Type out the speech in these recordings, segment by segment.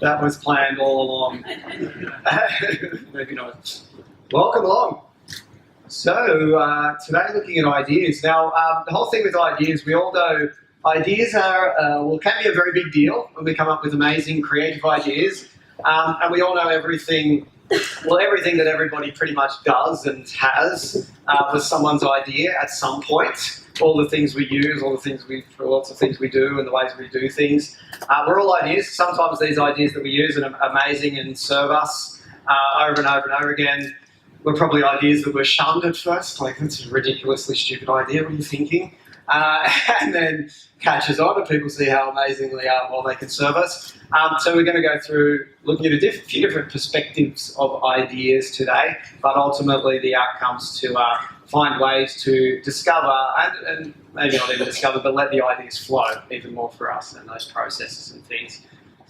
That was planned all along. Maybe not. Welcome along. So today looking at ideas. Now the whole thing with ideas, we all know ideas are, can be a very big deal when we come up with amazing creative ideas. And we all know everything that everybody pretty much does and has was someone's idea at some point. All the things we use, lots of things we do and the ways we do things. We're all ideas. Sometimes these ideas that we use are amazing and serve us over and over and over again. Were probably ideas that were shunned at first, like that's a ridiculously stupid idea, what are you thinking? And then catches on and people see how amazingly well they can serve us. So we're going to go through looking at a few different perspectives of ideas today, but ultimately the outcomes to find ways to discover and maybe not even discover, but let the ideas flow even more for us and those processes and things.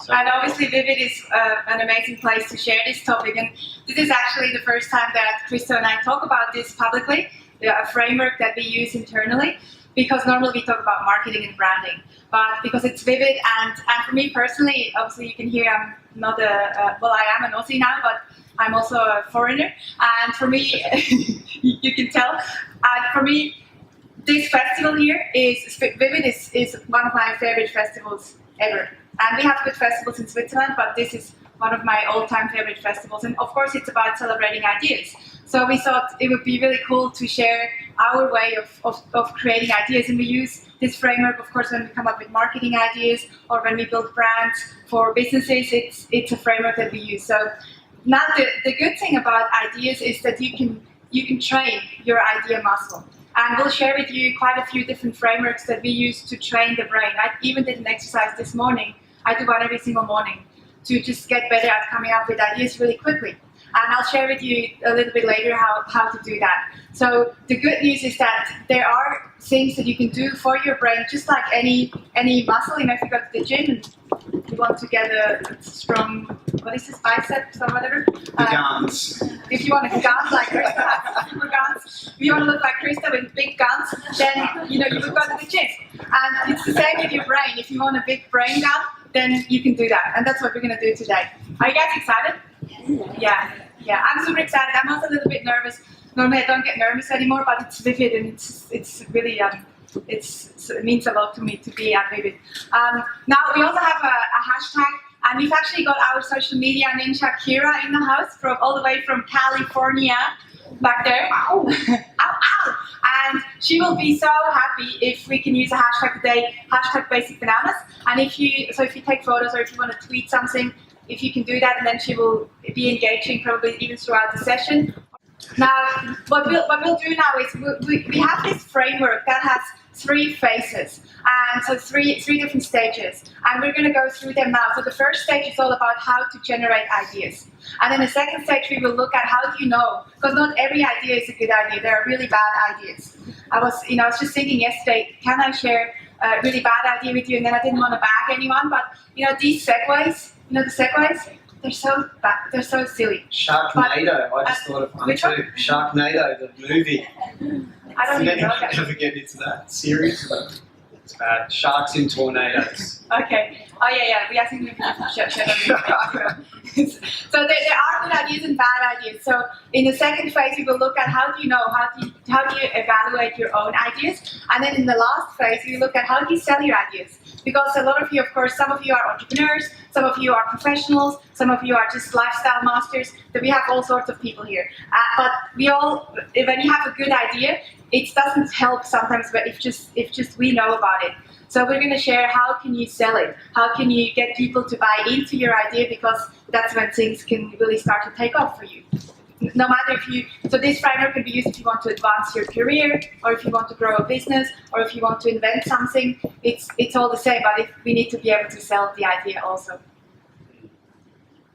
So, and obviously Vivid is an amazing place to share this topic, and this is actually the first time that Christo and I talk about this publicly, a framework that we use internally, because normally we talk about marketing and branding, but because it's Vivid, and for me personally, obviously you can hear I'm not I am an Aussie now, but I'm also a foreigner, and for me, you can tell, for me, this festival here Vivid is one of my favorite festivals ever. And we have good festivals in Switzerland, but this is one of my all-time favorite festivals. And of course, it's about celebrating ideas. So we thought it would be really cool to share our way of creating ideas. And we use this framework, of course, when we come up with marketing ideas or when we build brands for businesses, it's a framework that we use. So now the good thing about ideas is that you can train your idea muscle. And we'll share with you quite a few different frameworks that we use to train the brain. I even did an exercise this morning. I do one every single morning to just get better at coming up with ideas really quickly. And I'll share with you a little bit later how to do that. So the good news is that there are things that you can do for your brain, just like any muscle. You know, if you go to the gym and you want to get a strong, what is this, biceps or whatever? guns. If you want a gun like Christo, super guns. If you want to look like Christo with big guns, then you would go to the gym. And it's the same with your brain. If you want a big brain gun, then you can do that. And that's what we're going to do today. Are you guys excited? Yeah, I'm super excited. I'm also a little bit nervous. Normally I don't get nervous anymore, but it's Vivid and it's really it means a lot to me to be at Vivid. Now we also have a hashtag, and we've actually got our social media ninja Kira in the house from all the way from California back there. Ow. Ow, ow. And she will be so happy if we can use a hashtag today, hashtag basic bananas. And if you take photos or if you want to tweet something, if you can do that, and then she will be engaging probably even throughout the session. Now, what we'll do now is we have this framework that has 3 phases, and so three different stages, and we're going to go through them now. So the first stage is all about how to generate ideas, and then the second stage we will look at how do you know, because not every idea is a good idea. There are really bad ideas. I was just thinking yesterday, can I share a really bad idea with you? And then I didn't want to bag anyone, but these segues, the segues. They're so bad. They're so silly. Sharknado. I just thought of one too. Sharknado, the movie. I don't even know that. Never get into that series, but it's bad. Sharks in tornadoes. Okay. Oh yeah. I think we can shut on this. So there are good ideas and bad ideas. So in the second phase, we will look at how do you know, how do you evaluate your own ideas, and then in the last phase, we look at how do you sell your ideas. Because a lot of you, of course, some of you are entrepreneurs, some of you are professionals, some of you are just lifestyle masters. So we have all sorts of people here. But when you have a good idea, it doesn't help sometimes, but if just we know about it. So we're going to share how can you sell it, how can you get people to buy into your idea, because that's when things can really start to take off for you. No matter so this framework can be used if you want to advance your career, or if you want to grow a business, or if you want to invent something. It's all the same, but we need to be able to sell the idea also.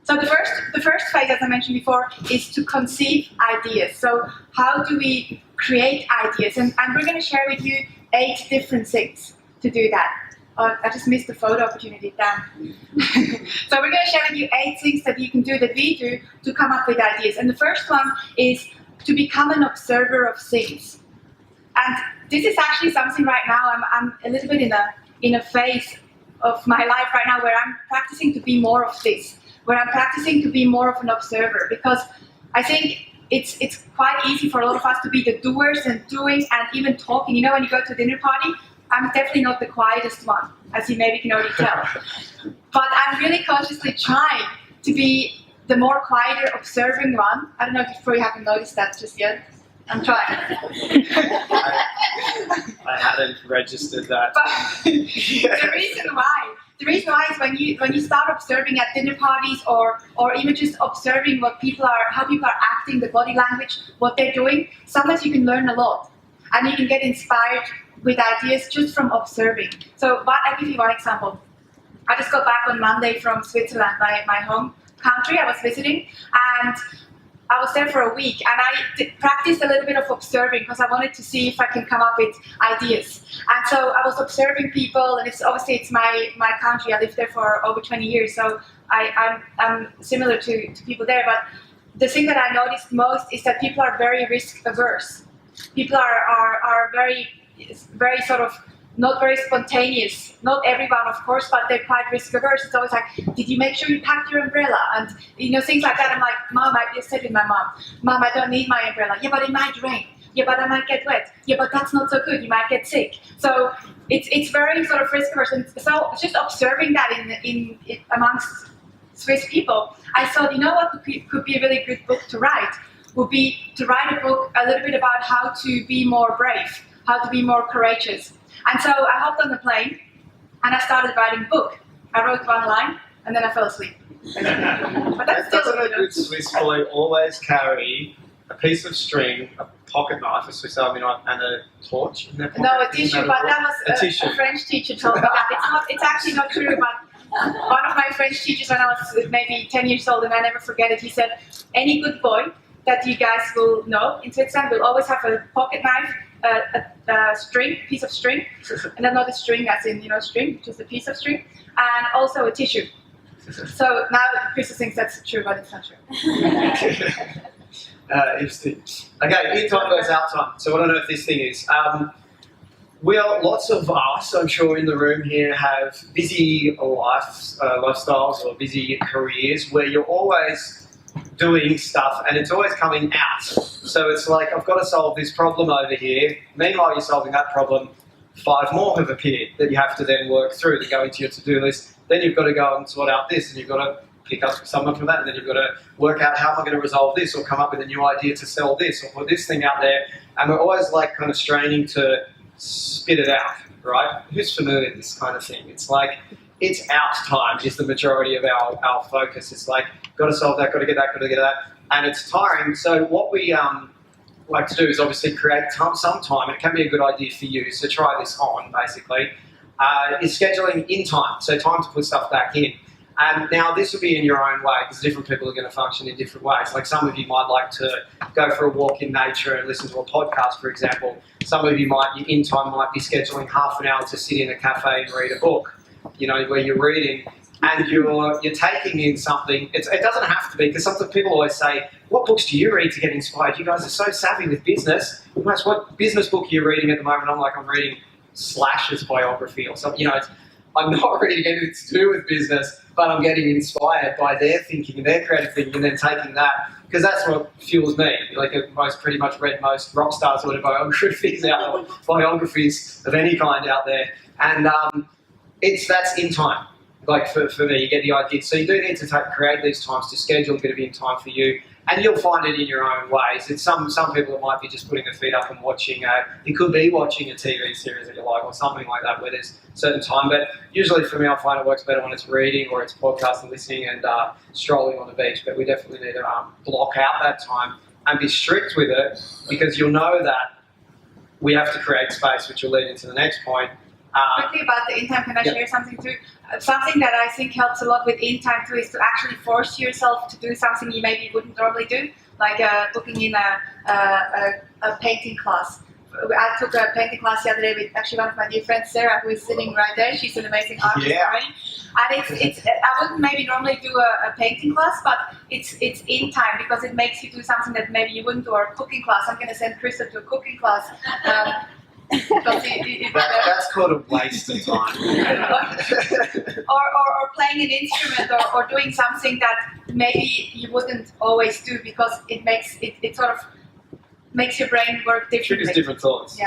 So the first phase, as I mentioned before, is to conceive ideas. So how do we create ideas? And we're going to share with you 8 different things to do that. Oh, I just missed the photo opportunity. Damn. So we're going to share with you 8 things that you can do, that we do, to come up with ideas. And the first one is to become an observer of things. And this is actually something right now, I'm a little bit in a phase of my life right now where I'm practicing to be more of this, where I'm practicing to be more of an observer, because I think it's quite easy for a lot of us to be the doers and doing and even talking. You know, when you go to a dinner party, I'm definitely not the quietest one, as you maybe can already tell. But I'm really consciously trying to be the more quieter, observing one. I don't know if you probably haven't noticed that just yet. I'm trying. I hadn't registered that. But the reason why is when you start observing at dinner parties or even just observing how people are acting, the body language, what they're doing, sometimes you can learn a lot. And you can get inspired with ideas just from observing. So I'll give you one example. I just got back on Monday from Switzerland, my home country. I was visiting, and I was there for a week, and I practiced a little bit of observing because I wanted to see if I can come up with ideas. And so I was observing people, and it's my country. I lived there for over 20 years, so I'm similar to people there. But the thing that I noticed most is that people are very risk averse. People are very sort of not very spontaneous. Not everyone, of course, but they're quite risk averse. It's always like, did you make sure you packed your umbrella? And things like that. I'm like, Mom, I just said with my Mom, I don't need my umbrella. Yeah, but it might rain. Yeah, but I might get wet. Yeah, but that's not so good. You might get sick. So it's very sort of risk averse. And so just observing that in amongst Swiss people, I thought, you know what could be a really good book to write? Would be to write a book a little bit about how to be more brave, how to be more courageous. And so I hopped on the plane and I started writing a book. I wrote one line and then I fell asleep. But that's still, doesn't a good Swiss boy always carry a piece of string, a pocket knife, a Swiss Army knife, and a torch in their pocket? No, a tissue, but that was a French teacher told me that. It's actually not true, but one of my French teachers when I was maybe 10 years old, and I never forget it, he said, any good boy that you guys will know in Switzerland will always have a pocket knife, a piece of string, and then not a string as in, string, just a piece of string, and also a tissue. So now Christo thinks that's true, but it's not true. Interesting. Okay, in time goes out time. So what on earth this thing is. Lots of us, I'm sure, in the room here have busy lifestyles or busy careers where you're always doing stuff and it's always coming out. So it's like, I've got to solve this problem over here. Meanwhile, you're solving that problem. 5 more have appeared that you have to then work through to go into your to-do list. Then you've got to go and sort out this, and you've got to pick up someone from that, and then you've got to work out how am I going to resolve this, or come up with a new idea to sell this, or put this thing out there. And we're always like kind of straining to spit it out, right? Who's familiar with this kind of thing? It's like, it's out time is the majority of our focus. It's like, got to solve that, got to get that, got to get that. And it's tiring. So what we like to do is obviously create some time, and it can be a good idea for you, so try this on basically, is scheduling in time. So time to put stuff back in. And now this will be in your own way because different people are going to function in different ways. Like some of you might like to go for a walk in nature and listen to a podcast, for example. Some of you in time might be scheduling half an hour to sit in a cafe and read a book, where you're reading and you're taking in something. It doesn't have to be, because sometimes people always say, what books do you read to get inspired? You guys are so savvy with business. What business book are you reading at the moment? I'm reading Slash's biography or something. I'm not reading anything to do with business, but I'm getting inspired by their thinking and their creative thinking, and then taking that, because that's what fuels me. Like I've pretty much read most rock stars' autobiographies or biographies of any kind out there, and that's in time. Like for me, you get the idea. So you do need to create these times to schedule a bit of in time for you, and you'll find it in your own ways. It's some people it might be just putting their feet up and watching. It could be watching a TV series that you like or something like that, where there's certain time. But usually for me, I find it works better when it's reading or it's podcasting, listening, and strolling on the beach. But we definitely need to block out that time and be strict with it, because you'll know that we have to create space, which will lead into the next point. Quickly about the in time, can I share something too? Something that I think helps a lot with in time too is to actually force yourself to do something you maybe wouldn't normally do, like booking in a painting class. I took a painting class the other day with actually one of my dear friends, Sarah, who is sitting right there. She's an amazing artist already. And it's I wouldn't maybe normally do a painting class, but it's in time because it makes you do something that maybe you wouldn't do, or a cooking class. I'm going to send Christo to a cooking class. That's called a waste of time. or playing an instrument, or doing something that maybe you wouldn't always do because it sort of makes your brain work differently. Triggers different thoughts.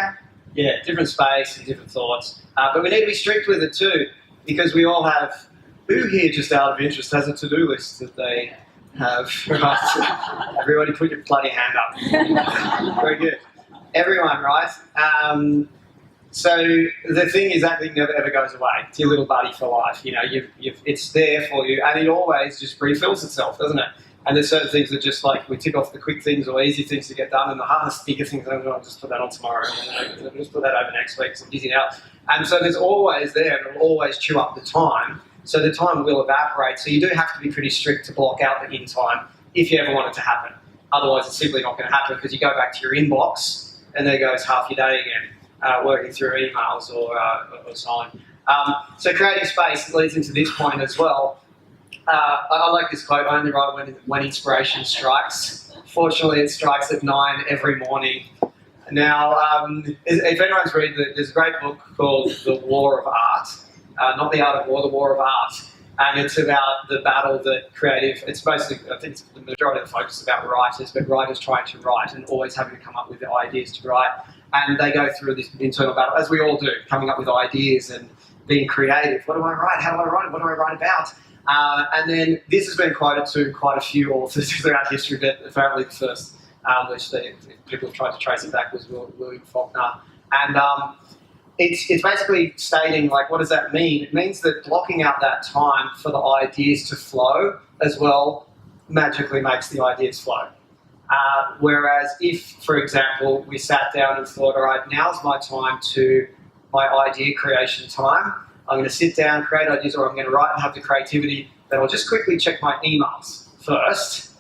Yeah, different space and different thoughts. But we need to be strict with it too, because we all have. Who here, just out of interest, has a to-do list that they have? Right? Everybody, put your bloody hand up. Very good. Everyone, right? So the thing is, that thing never ever goes away. It's your little buddy for life. You know, it's there for you, and it always just refills itself, doesn't it? And there's certain things that just like we tick off the quick things or easy things to get done, and the hardest, bigger things, I'll just put that on tomorrow, and I'll just put that over next week because I'm busy now. And so there's always there, and it'll always chew up the time. So the time will evaporate. So you do have to be pretty strict to block out the in time if you ever want it to happen. Otherwise, it's simply not going to happen because you go back to your inbox and there goes half your day again, working through emails or so on. So creating space leads into this point as well. I like this quote: "I only write when inspiration strikes." Fortunately, it strikes at 9 every morning. Now, if anyone's read there's a great book called The War of Art. Not the art of war, the war of art. And it's about the battle that creative, it's mostly, I think it's the majority of the focus is about writers, but writers trying to write and always having to come up with the ideas to write. And they go through this internal battle, as we all do, coming up with ideas and being creative. What do I write? How do I write it? What do I write about? And then this has been quoted to quite a few authors throughout history, but apparently the first, which people have tried to trace it back, was William Faulkner. And it's basically stating, like, what does that mean? It means that blocking out that time for the ideas to flow as well magically makes the ideas flow. Whereas if, for example, we sat down and thought, all right, now's my time my idea creation time. I'm going to sit down, create ideas, or I'm going to write and have the creativity, then I'll just quickly check my emails first.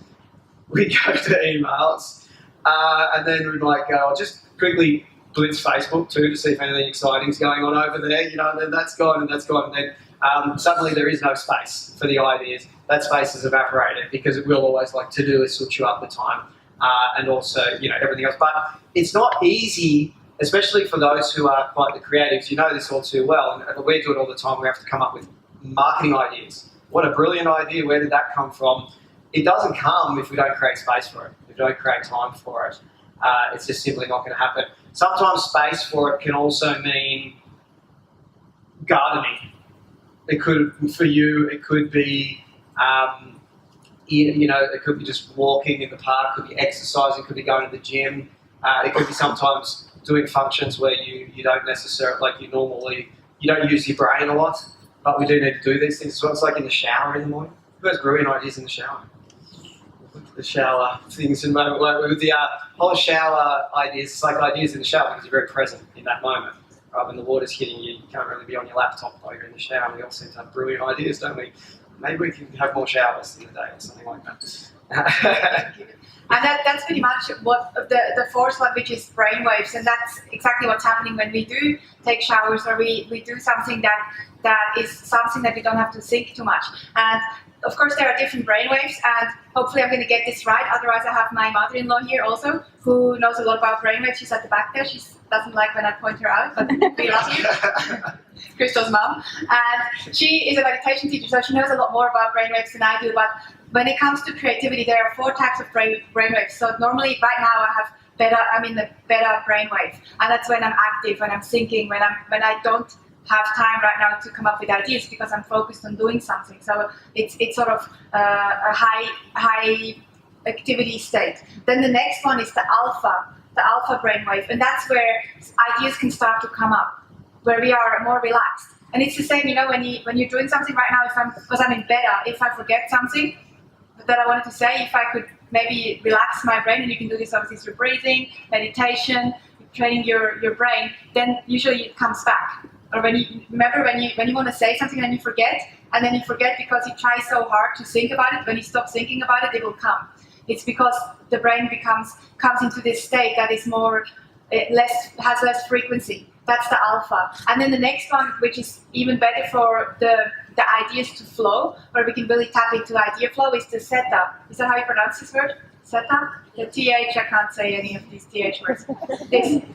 We go to emails, and then we're like, I'll just quickly blitz Facebook too to see if anything exciting is going on over there, and then that's gone, and then suddenly there is no space for the ideas. That space is evaporated because it will always, like, to-do lists will chew up the time, and also, everything else. But it's not easy, especially for those who are quite the creatives. You know this all too well, and we do it all the time. We have to come up with marketing ideas. What a brilliant idea, where did that come from? It doesn't come if we don't create space for it, if we don't create time for it. It's just simply not going to happen. Sometimes space for it can also mean gardening. It could, for you, it could be, it could be just walking in the park, it could be exercising, it could be going to the gym. It could be sometimes doing functions where you don't necessarily, like you don't use your brain a lot, but we do need to do these things. So it's like in the shower in the morning. Who has brilliant ideas in the shower? The shower things in the moment, like with the whole shower ideas, it's like ideas in the shower because you're very present in that moment. Right, when the water's hitting you, you can't really be on your laptop while you're in the shower. We all seem to have brilliant ideas, don't we? Maybe we can have more showers in the day or something like that. And that's pretty much what the fourth one, which is brainwaves, and that's exactly what's happening when we do take showers or we do something that is something that we don't have to think too much. And of course, there are different brainwaves, and hopefully I'm going to get this right. Otherwise, I have my mother-in-law here also, who knows a lot about brainwaves. She's at the back there. She doesn't like when I point her out, but we love you. Christo's mom. And she is a meditation teacher, so she knows a lot more about brainwaves than I do. But when it comes to creativity, there are 4 types of brainwaves. So normally, right now, I'm in the beta brainwave, and that's when I'm active, when I'm thinking, when I don't have time right now to come up with ideas because I'm focused on doing something. So it's sort of a high activity state. Then the next one is the alpha brainwave, and that's where ideas can start to come up, where we are more relaxed. And it's the same, when you're doing something right now. Because I'm in beta, if I forget something that I wanted to say, if I could maybe relax my brain, and you can do this obviously through breathing, meditation, training your brain, then usually it comes back. Or when you want to say something and you forget, because you try so hard to think about it. When you stop thinking about it, it will come. It's because the brain comes into this state that is more has less frequency. That's the alpha. And then the next one, which is even better for the ideas to flow, where we can really tap into idea flow, is the setup. Is that how you pronounce this word? Setup? The TH, I can't say any of these TH words. And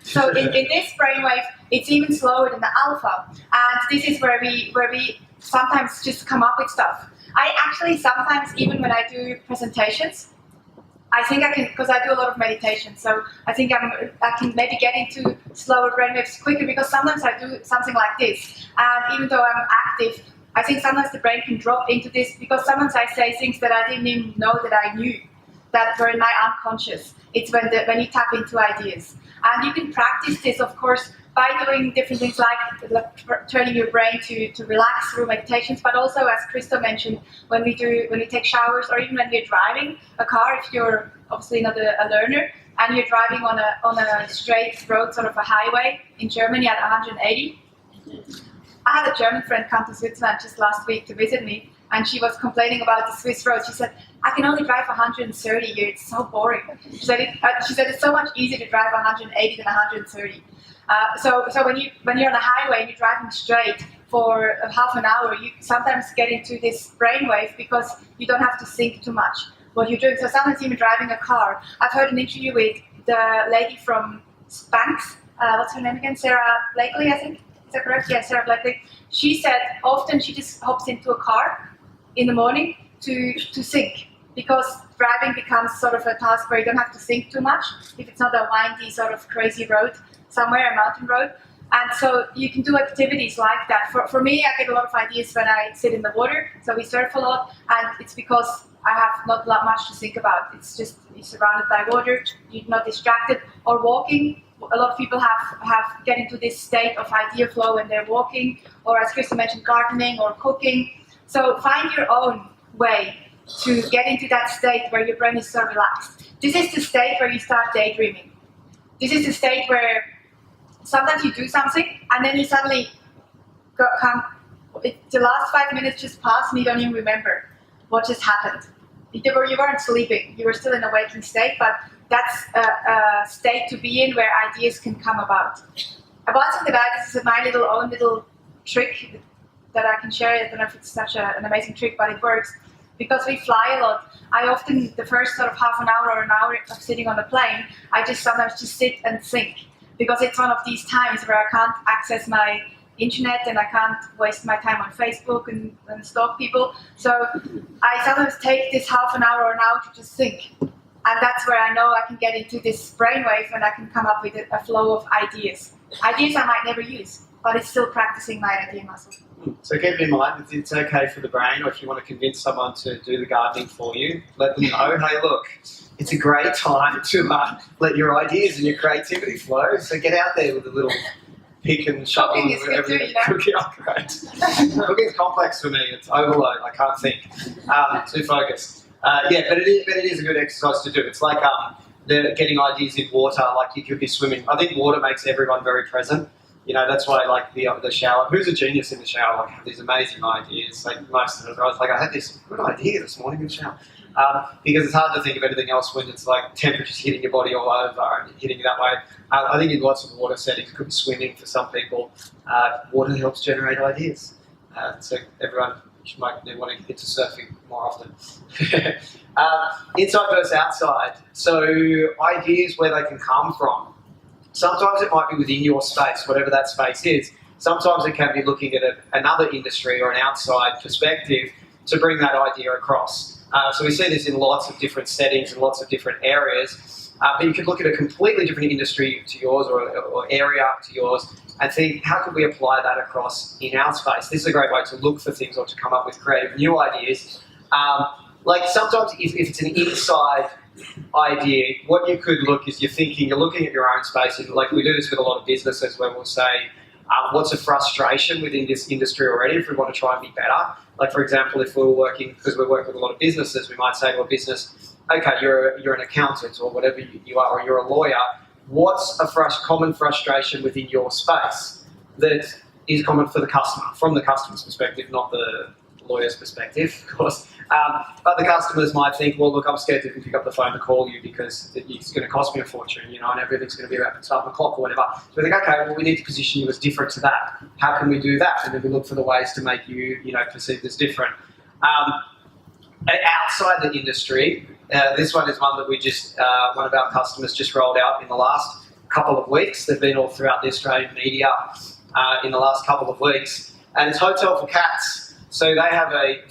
so in this brainwave, it's even slower than the alpha. And this is where we sometimes just come up with stuff. I actually sometimes, even when I do presentations, I think I can, because I do a lot of meditation, so I think I can maybe get into slower brainwaves quicker, because sometimes I do something like this. And even though I'm active, I think sometimes the brain can drop into this, because sometimes I say things that I didn't even know that I knew, that were in my unconscious. It's when you tap into ideas. And you can practice this, of course, by doing different things like turning your brain to relax through meditations, but also, as Christo mentioned, when we take showers, or even when we're driving a car, if you're obviously not a learner, and you're driving on a straight road, sort of a highway in Germany at 180. I had a German friend come to Switzerland just last week to visit me, and she was complaining about the Swiss roads. She said, I can only drive 130 here, it's so boring. She said it's so much easier to drive 180 than 130. So when you're on a highway and you're driving straight for half an hour, you sometimes get into this brainwave because you don't have to think too much what you're doing. So sometimes even driving a car. I've heard an interview with the lady from Spanx. What's her name again? Sarah Blakely, I think. Is that correct? Yeah, Sarah Blakely. She said often she just hops into a car in the morning to think, because driving becomes sort of a task where you don't have to think too much if it's not a windy sort of crazy road somewhere, a mountain road. And so you can do activities like that. For me, I get a lot of ideas when I sit in the water. So we surf a lot, and it's because I have not much to think about. It's just you're surrounded by water, you're not distracted. Or walking, a lot of people have get into this state of idea flow when they're walking, or as Christo mentioned, gardening or cooking. So find your own way to get into that state where your brain is so relaxed. This is the state where you start daydreaming. This is the state where sometimes you do something and then you suddenly the last 5 minutes just pass and you don't even remember what just happened. You weren't sleeping, you were still in a waking state, but that's a state to be in where ideas can come about. About something about this is my own little trick that I can share. I don't know if it's such an amazing trick, but it works. Because we fly a lot, I often, the first sort of half an hour or an hour of sitting on the plane, I just sometimes just sit and think. Because it's one of these times where I can't access my internet and I can't waste my time on Facebook and stalk people. So I sometimes take this half an hour or an hour to just think. And that's where I know I can get into this brainwave and I can come up with a flow of ideas. Ideas I might never use, but it's still practicing my idea muscle. So keep in mind that it's okay for the brain, or if you want to convince someone to do the gardening for you, let them know, hey look, it's a great time to let your ideas and your creativity flow, so get out there with a little pick and shovel and whatever. Cooking, great. Cooking's complex for me, it's overload, I can't think, too focused. Yeah, but it is a good exercise to do. It's like getting ideas in water, like you could be swimming. I think water makes everyone very present. You know, that's why I like the shower. Who's a genius in the shower? Like, have these amazing ideas. Like, most of the guys, like, I had this good idea this morning in the shower. Because it's hard to think of anything else when it's like temperatures hitting your body all over and hitting you that way. I think in lots of water settings, it could be swimming for some people. Water helps generate ideas. So everyone might want to get to surfing more often. Inside versus outside. So ideas, where they can come from. Sometimes it might be within your space, whatever that space is. Sometimes it can be looking at another industry or an outside perspective to bring that idea across. So we see this in lots of different settings and lots of different areas. But you could look at a completely different industry to yours or area to yours and think, how could we apply that across in our space? This is a great way to look for things or to come up with creative new ideas. Like sometimes if it's an inside idea, what you could look is you're looking at your own space, and like we do this with a lot of businesses where we'll say, what's a frustration within this industry already if we want to try and be better. Like for example, if we were working, because we work with a lot of businesses, we might say to a business, okay, you're an accountant or whatever you are, or you're a lawyer, what's a common frustration within your space that is common for the customer, from the customer's perspective, not the lawyer's perspective, of course. But the customers might think, well, look, I'm scared to pick up the phone to call you because it's going to cost me a fortune, you know, and everything's going to be about 12 o'clock or whatever. So we think, okay, well, we need to position you as different to that. How can we do that? And then we look for the ways to make you, you know, perceived as different. Outside the industry, this one is one that we just, one of our customers just rolled out in the last couple of weeks. They've been all throughout the Australian media in the last couple of weeks. And it's Hotel for Cats. So they have a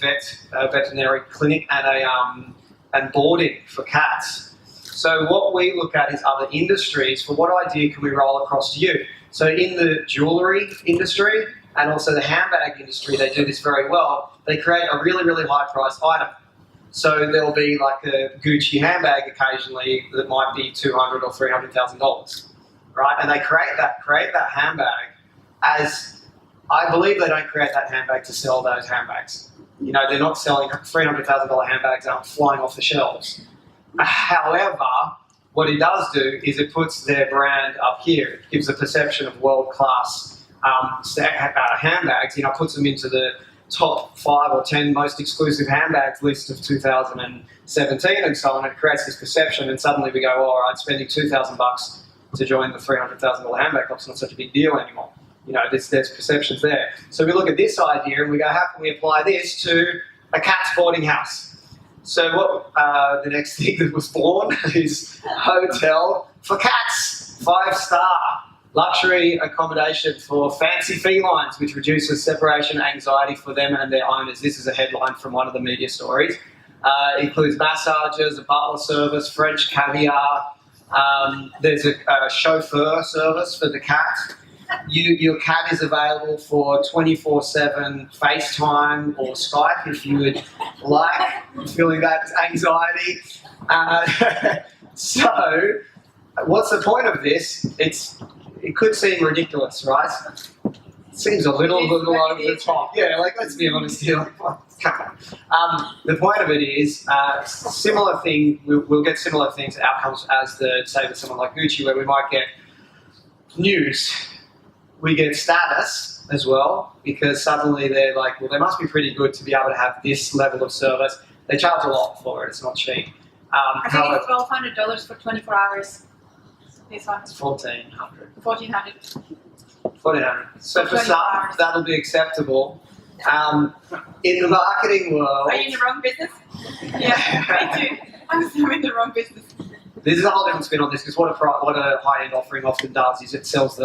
veterinary clinic and boarding for cats. So what we look at is other industries. For what idea can we roll across to you? So in the jewellery industry and also the handbag industry, they do this very well. They create a really, really high-priced item. So there'll be like a Gucci handbag occasionally that might be $200,000 or $300,000, right? And they create that handbag as, I believe they don't create that handbag to sell those handbags. You know, they're not selling $300,000 handbags that are flying off the shelves. However, what it does do is it puts their brand up here. It gives a perception of world-class handbags, you know, puts them into the top 5 or 10 most exclusive handbags list of 2017 and so on. It creates this perception, and suddenly we go, oh, all right, spending $2,000 to join the $300,000 handbag club's not such a big deal anymore. You know, there's perceptions there. So we look at this idea and we go, how can we apply this to a cat's boarding house? So what the next thing that was born is Hotel for Cats, 5-star luxury accommodation for fancy felines, which reduces separation anxiety for them and their owners. This is a headline from one of the media stories. Includes massages, a butler service, French caviar. There's a chauffeur service for the cat. Your cat is available for 24/7 FaceTime or Skype if you would like, feeling that anxiety. So, what's the point of this? It could seem ridiculous, right? It seems a little over the top. Yeah, like, let's be honest here. The point of it is, similar thing. We'll get similar things, outcomes as say with someone like Gucci, where we might get news. We get status as well, because suddenly they're like, well, they must be pretty good to be able to have this level of service. They charge a lot for it. It's not cheap. I think it's $1,200 for 24 hours. This one. It's $1,400. $1,400. So for some, that'll be acceptable. In the marketing world... Are you in the wrong business? Yeah, me too. I'm in the wrong business. There's a whole different spin on this, because what a high-end offering often does is it sells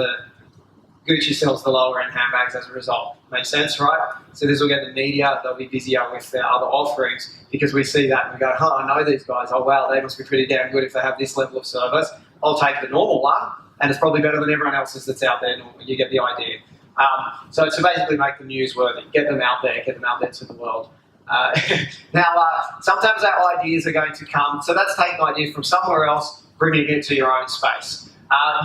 Gucci sells the lower-end handbags as a result. Makes sense, right? So this will get the media, they'll be busier with their other offerings, because we see that and we go, oh, I know these guys, oh wow, they must be pretty damn good if they have this level of service. I'll take the normal one, and it's probably better than everyone else's that's out there normally. You get the idea. So to basically make them newsworthy, get them out there to the world. Now, sometimes our ideas are going to come, so that's taking ideas from somewhere else, bringing it to your own space.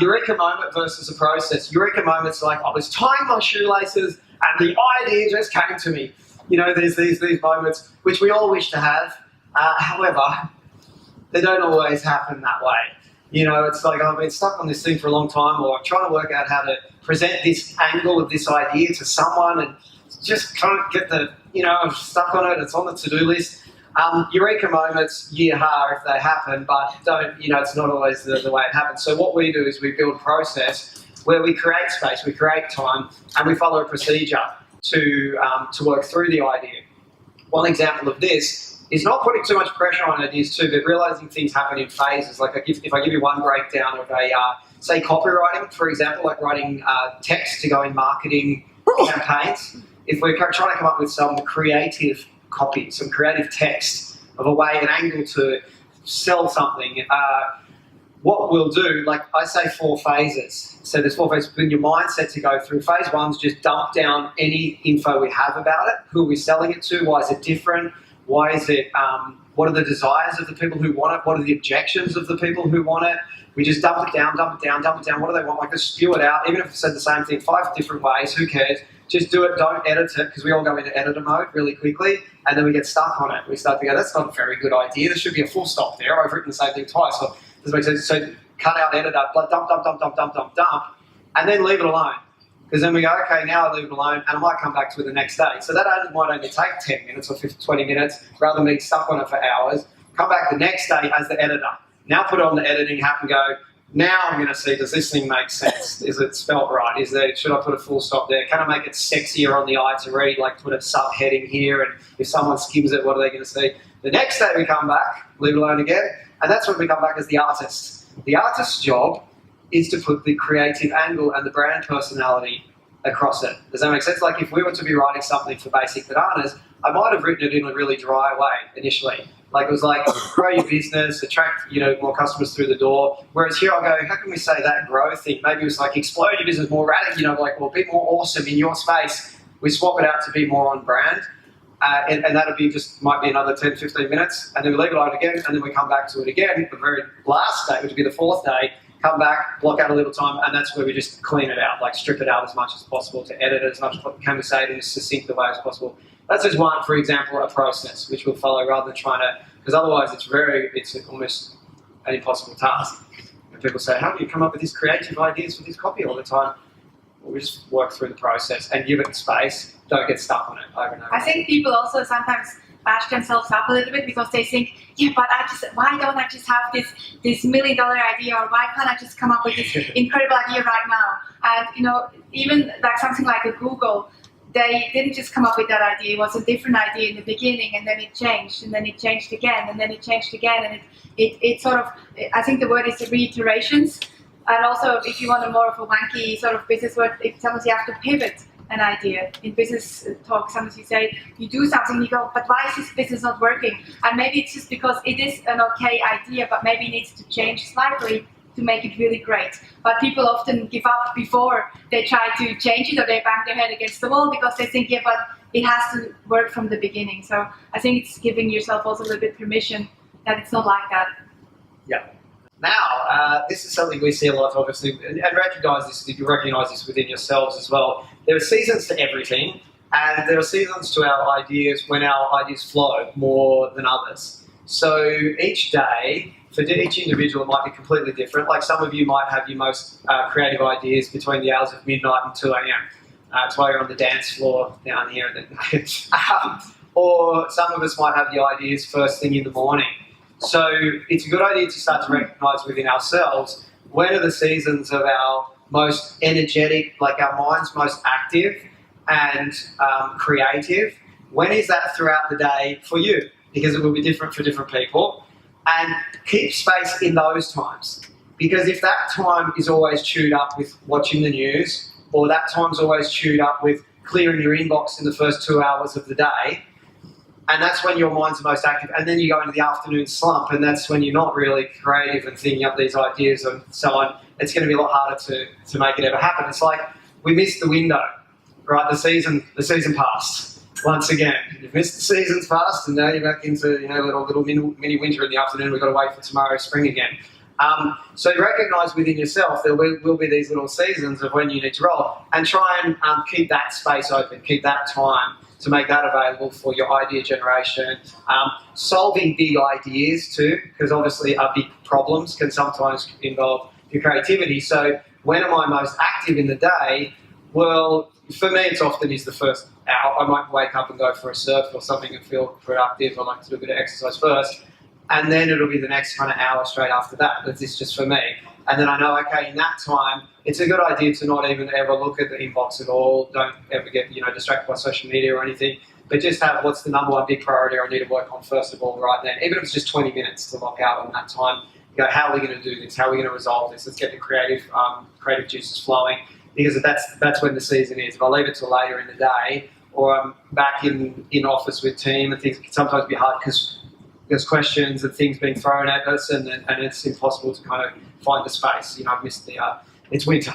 Eureka moment versus a process. Eureka moment's like, I was tying my shoelaces and the idea just came to me. You know, there's these moments which we all wish to have. However, they don't always happen that way. You know, it's like I've been stuck on this thing for a long time, or I'm trying to work out how to present this angle of this idea to someone and just can't get I'm stuck on it, it's on the to-do list. Eureka moments, if they happen, but it's not always the way it happens. So what we do is we build a process where we create space, we create time, and we follow a procedure to work through the idea. One example of this is not putting too much pressure on ideas too, but realizing things happen in phases. Like if I give you one breakdown of say copywriting, for example, like writing text to go in marketing campaigns, if we're trying to come up with some creative copy, some creative text of a way, an angle to sell something. What we'll do, like I say 4 phases. So there's 4 phases in your mindset to go through. Phase 1 is just dump down any info we have about it. Who are we selling it to? Why is it different? Why is it, what are the desires of the people who want it? What are the objections of the people who want it? We just dump it down, dump it down, dump it down. What do they want? Like just spew it out. Even if it said the same thing 5 different ways, who cares? Just do it, don't edit it, because we all go into editor mode really quickly, and then we get stuck on it. We start to go, that's not a very good idea. There should be a full stop there. I've written the same thing twice. So does it make sense? So cut out editor, dump, dump, dump, dump, dump, dump, dump, and then leave it alone. Because then we go, okay, now I leave it alone, and I might come back to it the next day. So that might only take 10 minutes or 20 minutes, rather than being stuck on it for hours. Come back the next day as the editor. Now put on the editing hat and go, now I'm going to see, does this thing make sense? Is it spelt right? Should I put a full stop there? Can I make it sexier on the eye to read, like put a subheading here, and if someone skims it, what are they going to see? The next day we come back, leave it alone again, and that's when we come back as the artist. The artist's job is to put the creative angle and the brand personality across it. Does that make sense? Like if we were to be writing something for Basic Bananas, I might have written it in a really dry way initially. Like it was like, grow your business, attract, more customers through the door. Whereas here I'll go, how can we say that grow thing? Maybe it was like explode your business more radically, well, be more awesome in your space. We swap it out to be more on brand. And that'll be might be another 10, 15 minutes. And then we leave it on again, and then we come back to it again. The very last day, which would be the fourth day, come back, block out a little time, and that's where we just clean it out, like strip it out as much as possible, to edit it as much as can we say it in as succinct a way as possible. That's just one, for example, a process which we'll follow rather than trying to, because otherwise it's almost an impossible task. And people say, how do you come up with these creative ideas for this copy all the time? Well, we just work through the process and give it space. Don't get stuck on it over and over. I think people also sometimes bash themselves up a little bit because they think, yeah, but why don't I just have this $1 million idea, or why can't I just come up with this incredible idea right now? And even like something like a Google, they didn't just come up with that idea. It was a different idea in the beginning, and then it changed, and then it changed again, and then it changed again, and it sort of, I think the word is reiterations. And also, if you want a more of a wanky sort of business word, sometimes you have to pivot an idea. In business talk, sometimes you say, you do something, you go, but why is this business not working? And maybe it's just because it is an okay idea, but maybe it needs to change slightly to make it really great. But people often give up before they try to change it, or they bang their head against the wall because they think, yeah, but it has to work from the beginning. So I think it's giving yourself also a little bit permission that it's not like that. Yeah. Now, this is something we see a lot, obviously, and recognise this, you recognise this within yourselves as well. There are seasons to everything, and there are seasons to our ideas when our ideas flow more than others. So each day, for each individual, it might be completely different. Like some of you might have your most creative ideas between the hours of midnight and 2 a.m. It's while you're on the dance floor down here. Or some of us might have the ideas first thing in the morning. So it's a good idea to start to recognise within ourselves when are the seasons of our most energetic, like our mind's most active and creative. When is that throughout the day for you? Because it will be different for different people. And keep space in those times. Because if that time is always chewed up with watching the news, or that time's always chewed up with clearing your inbox in the first 2 hours of the day, and that's when your mind's the most active, and then you go into the afternoon slump, and that's when you're not really creative and thinking up these ideas and so on, it's going to be a lot harder to make it ever happen. It's like we missed the window, right? The season passed. Once again, you've missed the seasons past, and now you're back into little mini winter in the afternoon. We've got to wait for tomorrow spring again. So recognise within yourself there will be these little seasons of when you need to roll, and try and keep that space open, keep that time to make that available for your idea generation. Solving big ideas too, because obviously big problems can sometimes involve your creativity. So when am I most active in the day? Well, for me, it often is the first hour. I might wake up and go for a surf or something and feel productive. I like to do a bit of exercise first. And then it'll be the next kind of hour straight after that. That's just for me. And then I know, okay, in that time, it's a good idea to not even ever look at the inbox at all. Don't ever get, distracted by social media or anything. But just have what's the number one big priority I need to work on first of all right then. Even if it's just 20 minutes to lock out on that time. You go, how are we going to do this? How are we going to resolve this? Let's get the creative juices flowing. Because that's when the season is. If I leave it till later in the day, or I'm back in office with team, and things can sometimes be hard because there's questions and things being thrown at us, and it's impossible to kind of find the space. I've missed it's winter.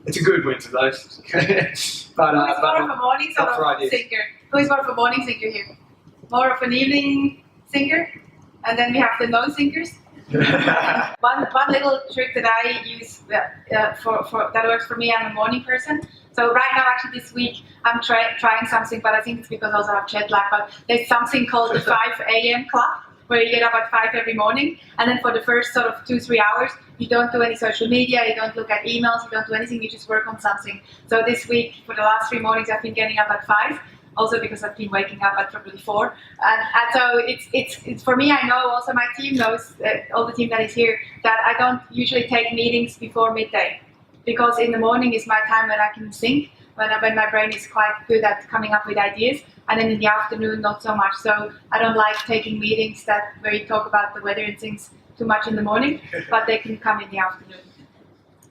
It's a good winter though. But who's more of a morning sort of thinker? Who's more of a morning thinker here? More of an evening thinker? And then we have the non-thinkers. One little trick that I use for that works for me. I'm a morning person. So right now, actually this week, I'm trying something, but I think it's because also I have jet lag. But there's something called the 5 a.m. club. where you get up at 5 every morning, and then for the first sort of 2-3 hours, you don't do any social media, you don't look at emails, you don't do anything, you just work on something. So this week, for the last 3 mornings, I've been getting up at 5. Also because I've been waking up at probably 4, and so it's for me. I know also my team knows, all the team that is here, that I don't usually take meetings before midday, because in the morning is my time when I can think, when my brain is quite good at coming up with ideas, and then in the afternoon not so much. So I don't like taking meetings where you talk about the weather and things too much in the morning, but they can come in the afternoon.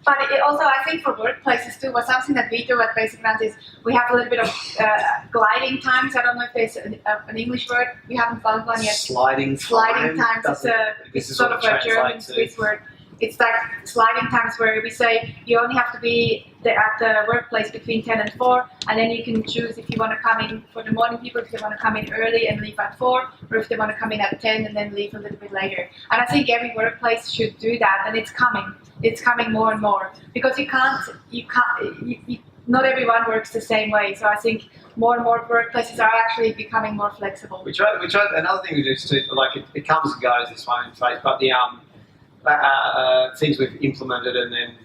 But it also, I think for workplaces too, was something that we do at Basic Finance is we have a little bit of gliding times. I don't know if there's an English word. We haven't found one yet. Sliding times. It's sort of a German Swiss word. It's like sliding times where we say you only have to be at the workplace between 10 and 4, and then you can choose if you want to come in for the morning people, if they want to come in early and leave at 4, or if they want to come in at 10 and then leave a little bit later. And I think every workplace should do that, and it's coming. It's coming more and more, because not everyone works the same way. So I think more and more workplaces are actually becoming more flexible. We try. Another thing we do is to, like, it comes and goes this one in phase, but the things we've implemented and then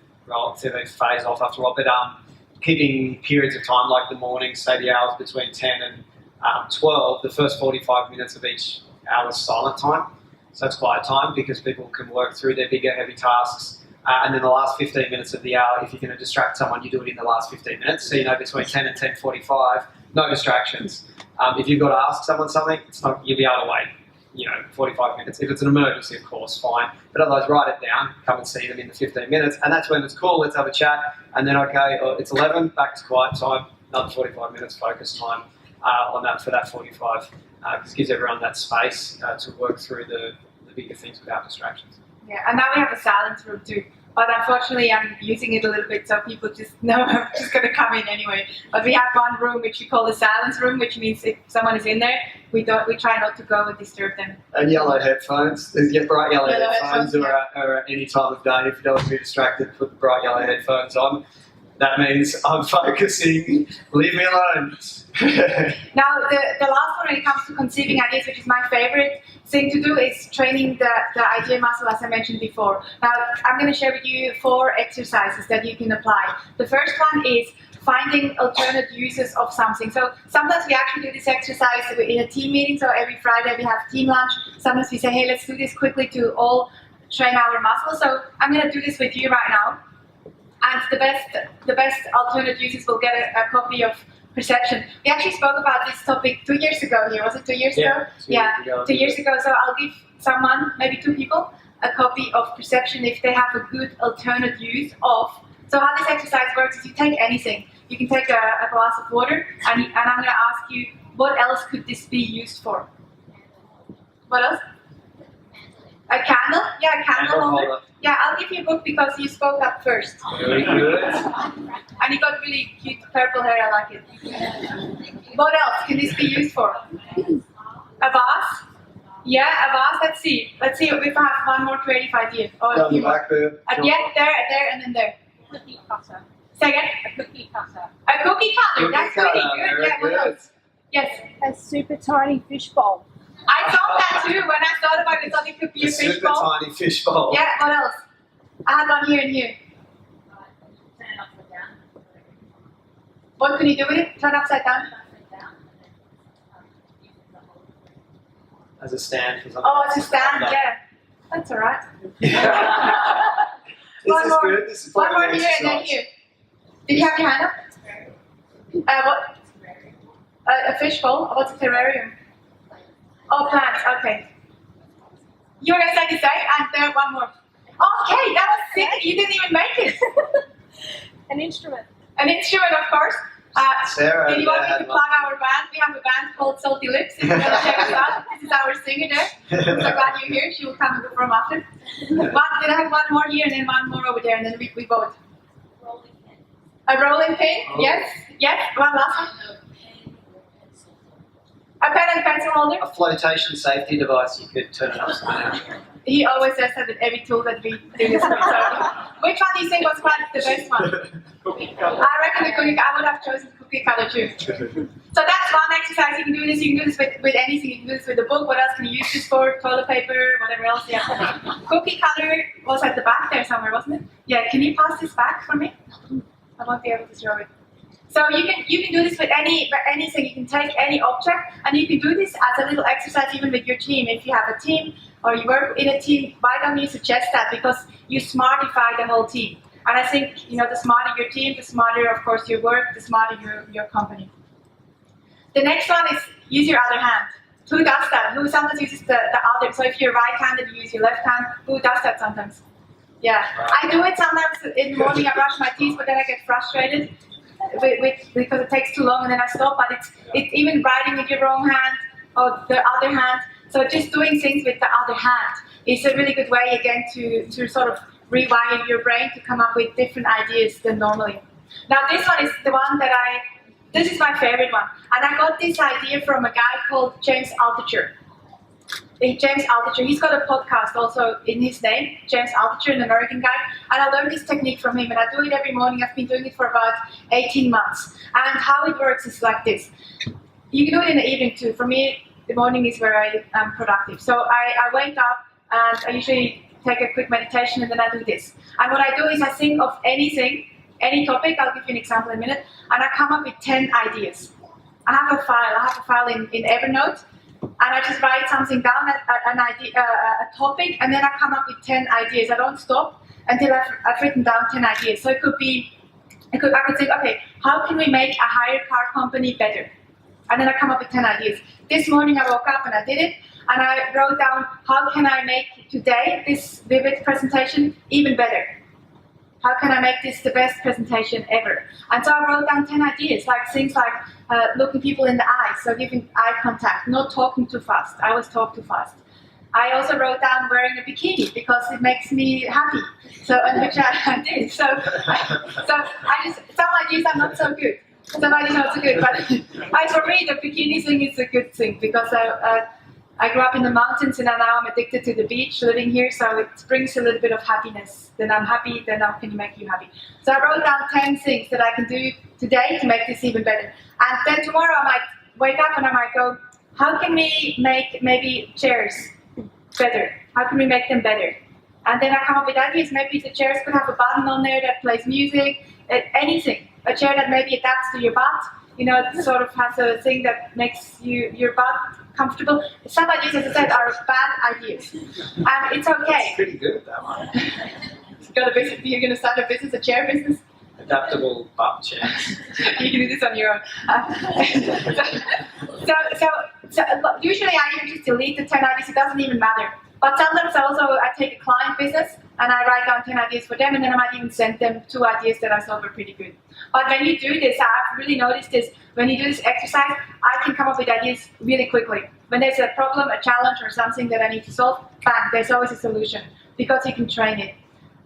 see they phase off after a while. But keeping periods of time, like the morning, say the hours between 10 and 12, the first 45 minutes of each hour is silent time. So it's quiet time because people can work through their bigger, heavy tasks. And then the last 15 minutes of the hour, if you're going to distract someone, you do it in the last 15 minutes. So, between 10 and 10:45, no distractions. If you've got to ask someone something, you'll be able to wait, 45 minutes. If it's an emergency, of course, fine. But otherwise, write it down, come and see them in the 15 minutes. And that's when it's cool, let's have a chat. And then, okay, it's 11, back to quiet time, another 45 minutes focus time on that for that 45. Because it gives everyone that space to work through the bigger things without distractions. Yeah, and now we have a silence room too. But unfortunately, I'm using it a little bit, so people just know I'm just going to come in anyway. But we have one room which we call the silence room, which means if someone is in there, we try not to go and disturb them. And yellow headphones. Get bright yellow headphones, or at any time of day. If you don't want to be distracted, put the bright yellow headphones on. That means I'm focusing. Leave me alone. Now, the last one when it comes to conceiving ideas, which is my favorite thing to do, is training the idea muscle, as I mentioned before. Now, I'm going to share with you 4 exercises that you can apply. The first one is finding alternate uses of something. So sometimes we actually do this exercise in a team meeting. So every Friday we have team lunch. Sometimes we say, hey, let's do this quickly to all train our muscles. So I'm going to do this with you right now. And the best alternate uses will get a copy of Perception. We actually spoke about this topic 2 years ago here. Was it 2 years ago? Yeah, 2 years ago. So I'll give someone, maybe 2 people, a copy of Perception if they have a good alternate use of. So how this exercise works is you take anything. You can take a glass of water, and I'm going to ask you, what else could this be used for? What else? A candle? Yeah, a candle holder. Yeah, I'll give you a book because you spoke up first. Very good. And you got really cute purple hair, I like it. What else can this be used for? A vase? Yeah, a vase. Let's see if I have one more creative idea. Down the back there. Yeah, there, and then there. Cookie cutter. Say again? A cookie cutter. A cookie cutter. That's pretty good. Yeah, what else? Yes. A super tiny fish bowl. I thought that too. When I thought about it, I thought it could be a fish bowl. Super tiny fish bowl. Yeah, what else? I had one here and here. Turn it upside down. What can you do with it? Turn upside down? As a stand for something. Oh, it's a stand, yeah. That's alright. This is good. This is one more here and then here. Did you have your hand up? What? A fish bowl? What's a terrarium? Oh, plants, okay. You were going to say the same, and there, one more. Okay, that was sick. You didn't even make it. An instrument. An instrument, of course. Sarah, do you want me to plug our band? We have a band called Salty Lips. If you want to check us out, this is our singer there. I'm so glad you're here. She will come and perform after. Then I have one more here and then one more over there, and then we vote. Rolling pin. A rolling pin? Oh. Yes. One last one. A pen and pencil holder? A flotation safety device, you could turn it upside down. he always says that with every tool that we do this with. So, which one do you think was quite the best one? I reckon the cookie. I would have chosen cookie color too. So that's one exercise. You can do this. You can do this with anything. You can do this with a book. What else can you use this for? Toilet paper, whatever else. Yeah. Cookie color was at the back there somewhere, wasn't it? Yeah. Can you pass this back for me? I won't be able to show it. So you can do this with anything. You can take any object, and you can do this as a little exercise even with your team. If you have a team or you work in a team, why don't you suggest that? Because you smartify the whole team. And I think the smarter your team, the smarter, of course, your work, the smarter your company. The next one is use your other hand. Who does that? Who sometimes uses the other? So if you're right-handed, you use your left hand. Who does that sometimes? Yeah, I do it sometimes in the morning. I brush my teeth, but then I get frustrated because it takes too long, and then I stop. But it's even writing with your wrong hand or the other hand. So just doing things with the other hand is a really good way again to sort of rewire your brain to come up with different ideas than normally. Now this one is the one that this is my favorite one, and I got this idea from a guy called James Altucher. James Altucher, he's got a podcast also in his name, James Altucher, an American guy, and I learned this technique from him, and I do it every morning. I've been doing it for about 18 months, and how it works is like this. You can do it in the evening too. For me, the morning is where I am productive. So I wake up, and I usually take a quick meditation, and then I do this. And what I do is I think of anything, any topic. I'll give you an example in a minute, and I come up with 10 ideas. I have a file in Evernote, and I just write something down, an idea, a topic, and then I come up with 10 ideas. I don't stop until I've written down 10 ideas. So I could think, okay, how can we make a hire car company better? And then I come up with 10 ideas. This morning I woke up and I did it, and I wrote down, how can I make today, this vivid presentation, even better? How can I make this the best presentation ever? And so I wrote down 10 ideas, like things like looking people in the eyes, so giving eye contact, not talking too fast. I always talk too fast. I also wrote down wearing a bikini because it makes me happy. So, and which I did. So some ideas are not so good. Some ideas are not so good. But for me, the bikini thing is a good thing because I grew up in the mountains, and now I'm addicted to the beach living here, so it brings a little bit of happiness. Then I'm happy, then how can you make you happy? So I wrote down 10 things that I can do today to make this even better. And then tomorrow I might wake up and I might go, how can we make maybe chairs better? How can we make them better? And then I come up with ideas. Maybe the chairs could have a button on there that plays music, anything. A chair that maybe adapts to your butt, it sort of has a thing that makes your butt comfortable. Some ideas, as I said, are bad ideas, and it's okay. That's pretty good, that one. You're going to start a business, a chair business? Adaptable butt chairs. You can do this on your own. So usually I even just delete the 10 ideas. It doesn't even matter. But sometimes I take a client business and I write down 10 ideas for them, and then I might even send them 2 ideas that I thought were pretty good. But when you do this, I've really noticed this, when you do this exercise, I can come up with ideas really quickly. When there's a problem, a challenge, or something that I need to solve, bang, there's always a solution because you can train it.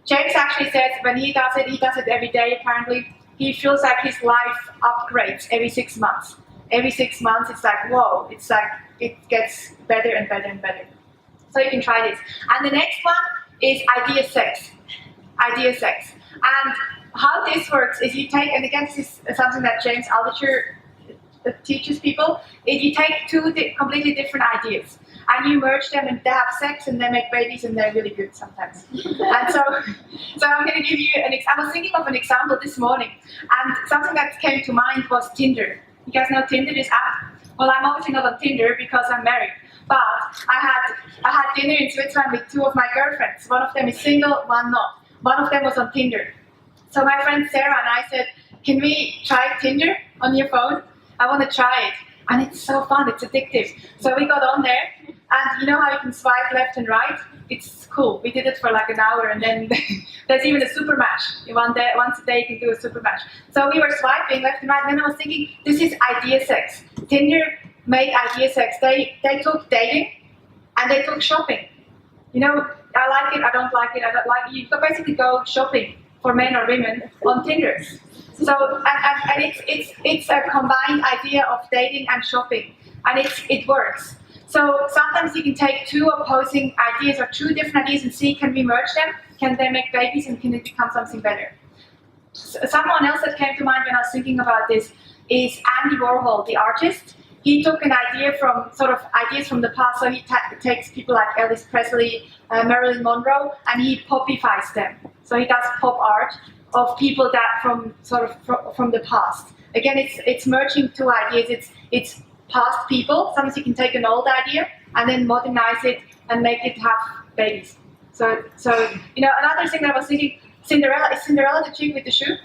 James actually says when he does it every day apparently, he feels like his life upgrades every 6 months. Every 6 months it's like, whoa, it's like it gets better and better and better. So you can try this. And the next one is idea sex. Idea sex. And how this works is you take, and again this is something that James Altucher teaches people, is you take 2 completely different ideas and you merge them and they have sex and they make babies and they're really good sometimes. And so I'm going to give you I was thinking of an example this morning, and something that came to mind was Tinder. You guys know Tinder, this app? Well, I'm obviously not on Tinder because I'm married. But I had dinner in Switzerland with 2 of my girlfriends. One of them is single, one not. One of them was on Tinder. So my friend Sarah and I said, can we try Tinder on your phone? I want to try it. And it's so fun, it's addictive. So we got on there, and you know how you can swipe left and right? It's cool. We did it for like an hour, and then there's even a super match. Once a day you can do a super match. So we were swiping left and right, and then I was thinking, this is idea sex. Tinder made idea sex. They took dating and they took shopping. I like it, I don't like it, I don't like it. You basically go shopping for men or women on Tinder. So and it's a combined idea of dating and shopping, and it works. So sometimes you can take two opposing ideas or two different ideas and see, can we merge them? Can they make babies and can it become something better? Someone else that came to mind when I was thinking about this is Andy Warhol, the artist. He took an idea from ideas from the past. So he takes people like Elvis Presley, Marilyn Monroe, and he popifies them. So he does pop art of people that from the past. Again, it's merging two ideas. It's past people. Sometimes you can take an old idea and then modernize it and make it have babies. So another thing that I was thinking. Cinderella, is Cinderella the chick with the shoe?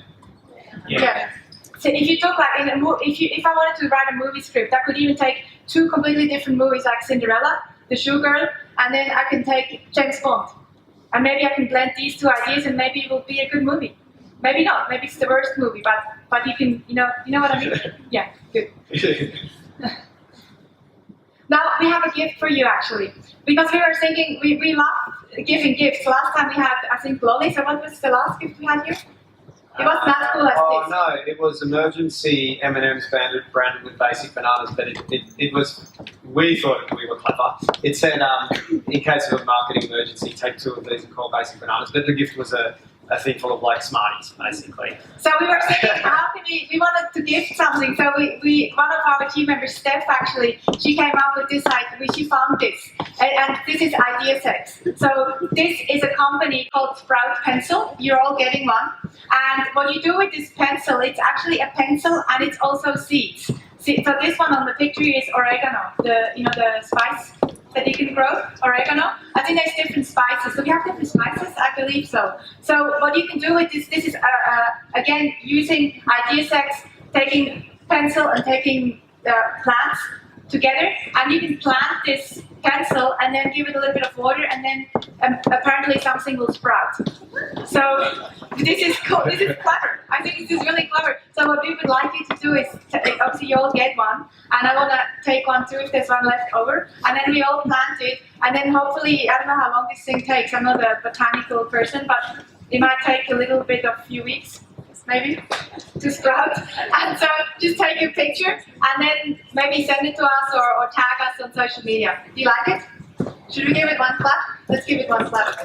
Yeah. So if you took like if I wanted to write a movie script, I could even take two completely different movies like Cinderella, the shoe girl, and then I can take James Bond, and maybe I can blend these two ideas, and maybe it will be a good movie. Maybe not. Maybe it's the worst movie, but you can you know what I mean? Yeah, good. Now we have a gift for you actually, because we were thinking we love giving gifts. Last time we had, I think, lollies. So what was the last gift we had here? It wasn't as cool as this. Oh no, it was emergency M&M's branded with basic bananas, but it was. We thought we were clever. It said, in case of a marketing emergency, take two of these and call basic bananas. But the gift was a thing full of like Smarties, basically. So we were thinking, how can we wanted to gift something. So we one of our team members, Steph, actually, she came up with this idea. She found this, and this is Idea Sex. So this is a company called Sprout Pencil. You're all getting one. And what you do with this pencil, it's actually a pencil and it's also seeds. So this one on the picture is oregano, the spice that you can grow, oregano. I think there's different spices. So we have different spices? I believe so. So what you can do with this is, again, using Idea Sex, taking pencil and taking plants together, and you can plant this pencil and then give it a little bit of water, and then apparently something will sprout. So this is cool. This is clever. I think this is really clever. So what we would like you to do is, obviously you all get one, and I want to take one too if there's one left over, and then we all plant it, and then hopefully, I don't know how long this thing takes. I'm not a botanical person, but it might take a few weeks, maybe, to sprout. And so just take a picture and then maybe send it to us or tag us on social media. Do you like it? Should we give it one clap? Let's give it one clap.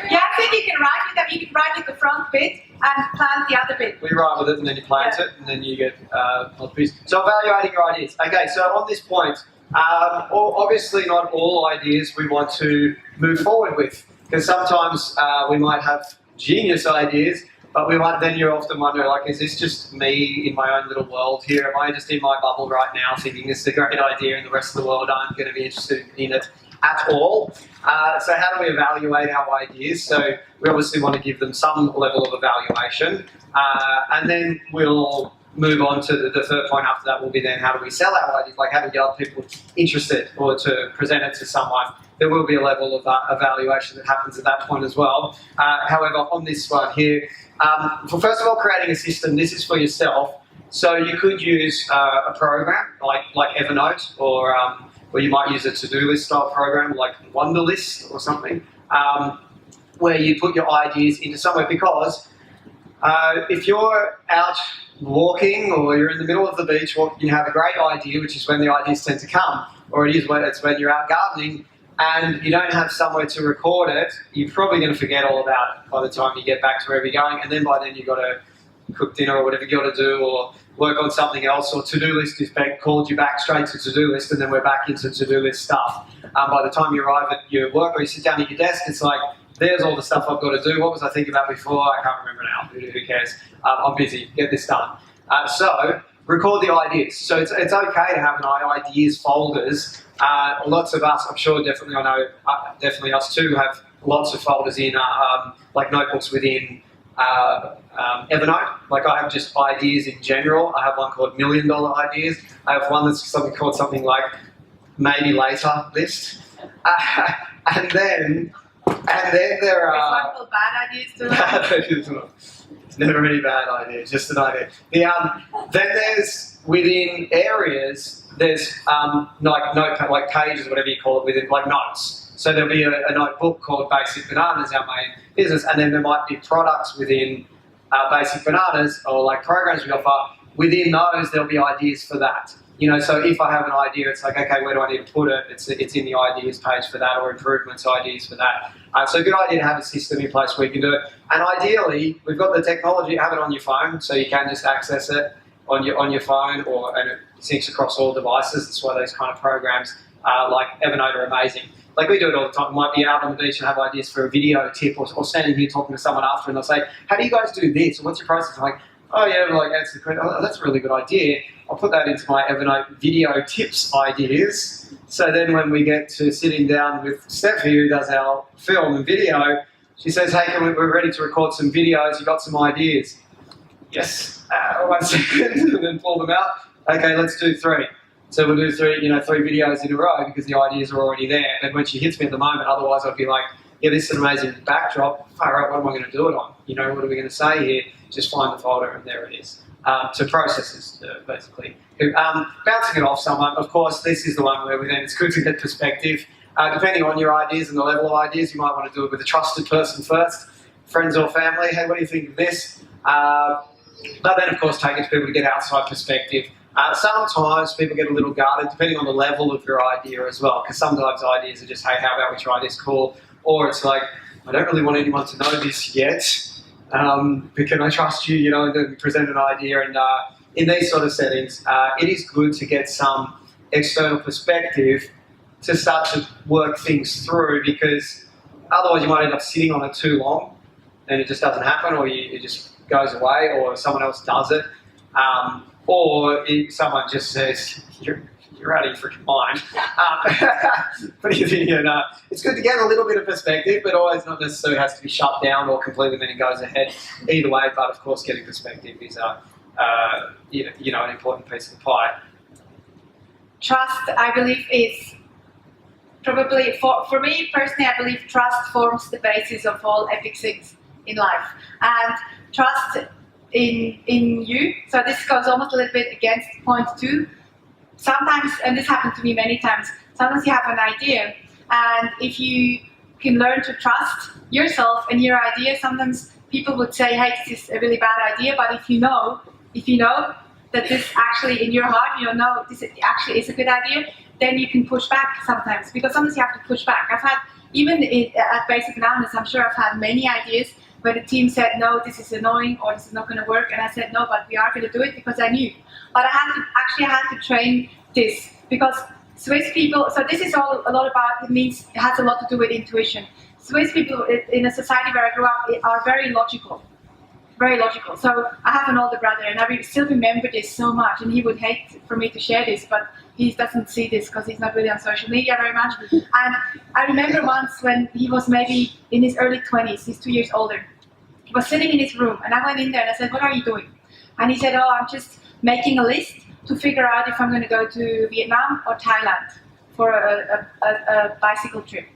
Yeah, I think you can write with them. You can write with the front bit and plant the other bit. We write with it and then you plant it and then you get a piece. So evaluating your ideas. Okay, so on this point, obviously not all ideas we want to move forward with. Because sometimes we might have genius ideas, but then you often wonder, like, is this just me in my own little world here? Am I just in my bubble right now thinking this is a great idea and the rest of the world aren't going to be interested in it at all? So how do we evaluate our ideas? So we obviously want to give them some level of evaluation. And then we'll move on to the third point after that will be then how do we sell our ideas? Like how do we get other people interested or to present it to someone? There will be a level of evaluation that happens at that point as well. However, on this one here, for first of all, creating a system, this is for yourself. So you could use a program like Evernote, or you might use a to-do list style program like Wunderlist or something, where you put your ideas into somewhere, because if you're out walking or you're in the middle of the beach, you have a great idea, which is when the ideas tend to come, or it's when you're out gardening, and you don't have somewhere to record it, you're probably going to forget all about it by the time you get back to wherever you're going, and then by then you've got to cook dinner or whatever you got to do, or work on something else, or to-do list is called you back straight to to-do list, and then we're back into to-do list stuff. By the time you arrive at your work or you sit down at your desk, it's like, there's all the stuff I've got to do. What was I thinking about before? I can't remember now. Who cares? I'm busy. Get this done. So record the ideas. So it's okay to have an ideas folders. Lots of us, I'm sure, definitely I know, definitely us too, have lots of folders in like notebooks within Evernote. Like I have just ideas in general. I have one called $1 Million Ideas. I have one that's something like maybe later list. And then there are... There's one called bad ideas too. It's never any bad idea, just an idea. Then there's, within areas, there's like pages, whatever you call it, within like notes. So there'll be a notebook called Basic Bananas, our main business, and then there might be products within Basic Bananas, or like programs we offer. Within those, there'll be ideas for that. So if I have an idea, it's like, okay, where do I need to put it? It's in the ideas page for that, or improvements ideas for that. So a good idea to have a system in place where you can do it. And ideally, we've got the technology, have it on your phone, so you can just access it on your phone, and it syncs across all devices. That's why those kind of programs like Evernote are amazing. Like we do it all the time. We might be out on the beach and have ideas for a video tip, or standing here talking to someone after, and they'll say, how do you guys do this? Or what's your process? I'm like, oh yeah, like answer the question. Oh, that's a really good idea. I'll put that into my Evernote video tips ideas. So then when we get to sitting down with Steffi, who does our film and video, she says, hey, we're ready to record some videos. You got some ideas? Yes. 1 second, and then pull them out. Okay, let's do 3. So we'll do 3 videos in a row because the ideas are already there. And when she hits me at the moment, otherwise I'd be like, yeah, this is an amazing backdrop. All right, what am I going to do it on? What are we going to say here? Just find the folder and there it is. To processes, basically. Bouncing it off someone, of course, this is the one where it's good to get perspective. Depending on your ideas and the level of ideas, you might want to do it with a trusted person first, friends or family. Hey, what do you think of this? But then, of course, take it to people to get outside perspective. Sometimes people get a little guarded, depending on the level of your idea as well, because sometimes ideas are just, hey, how about we try this, cool? Or it's like, I don't really want anyone to know this yet, but can I trust you, and then present an idea. And in these sort of settings, it is good to get some external perspective to start to work things through, because otherwise you might end up sitting on it too long and it just doesn't happen, or it just goes away, or someone else does it. Or if someone just says, you're out of your freaking mind. What do you think? It's good to get a little bit of perspective, but always not necessarily has to be shut down or completely then it goes ahead. Either way, but of course getting perspective is an important piece of the pie. Trust, I believe, is probably, for me personally, I believe trust forms the basis of all epic things in life. And trust in you, so this goes almost a little bit against point 2. Sometimes, and this happened to me many times, sometimes you have an idea, and if you can learn to trust yourself and your idea, sometimes people would say, hey, this is a really bad idea, but if you know that this actually in your heart, no, this actually is a good idea, then you can push back sometimes, because sometimes you have to push back. I've had, even at Basic Analysis, I'm sure I've had many ideas where the team said, no, this is annoying, or this is not going to work, and I said, no, but we are going to do it because I knew. But I had to train this, because Swiss people, so this is all a lot about, it has a lot to do with intuition. Swiss people in a society where I grew up are very logical. Very logical. So I have an older brother, and I still remember this so much, and he would hate for me to share this, but he doesn't see this because he's not really on social media very much. And I remember once when he was maybe in his early 20s, he's 2 years older. He was sitting in his room, and I went in there and I said, what are you doing? And he said, oh, I'm just making a list to figure out if I'm going to go to Vietnam or Thailand for a bicycle trip.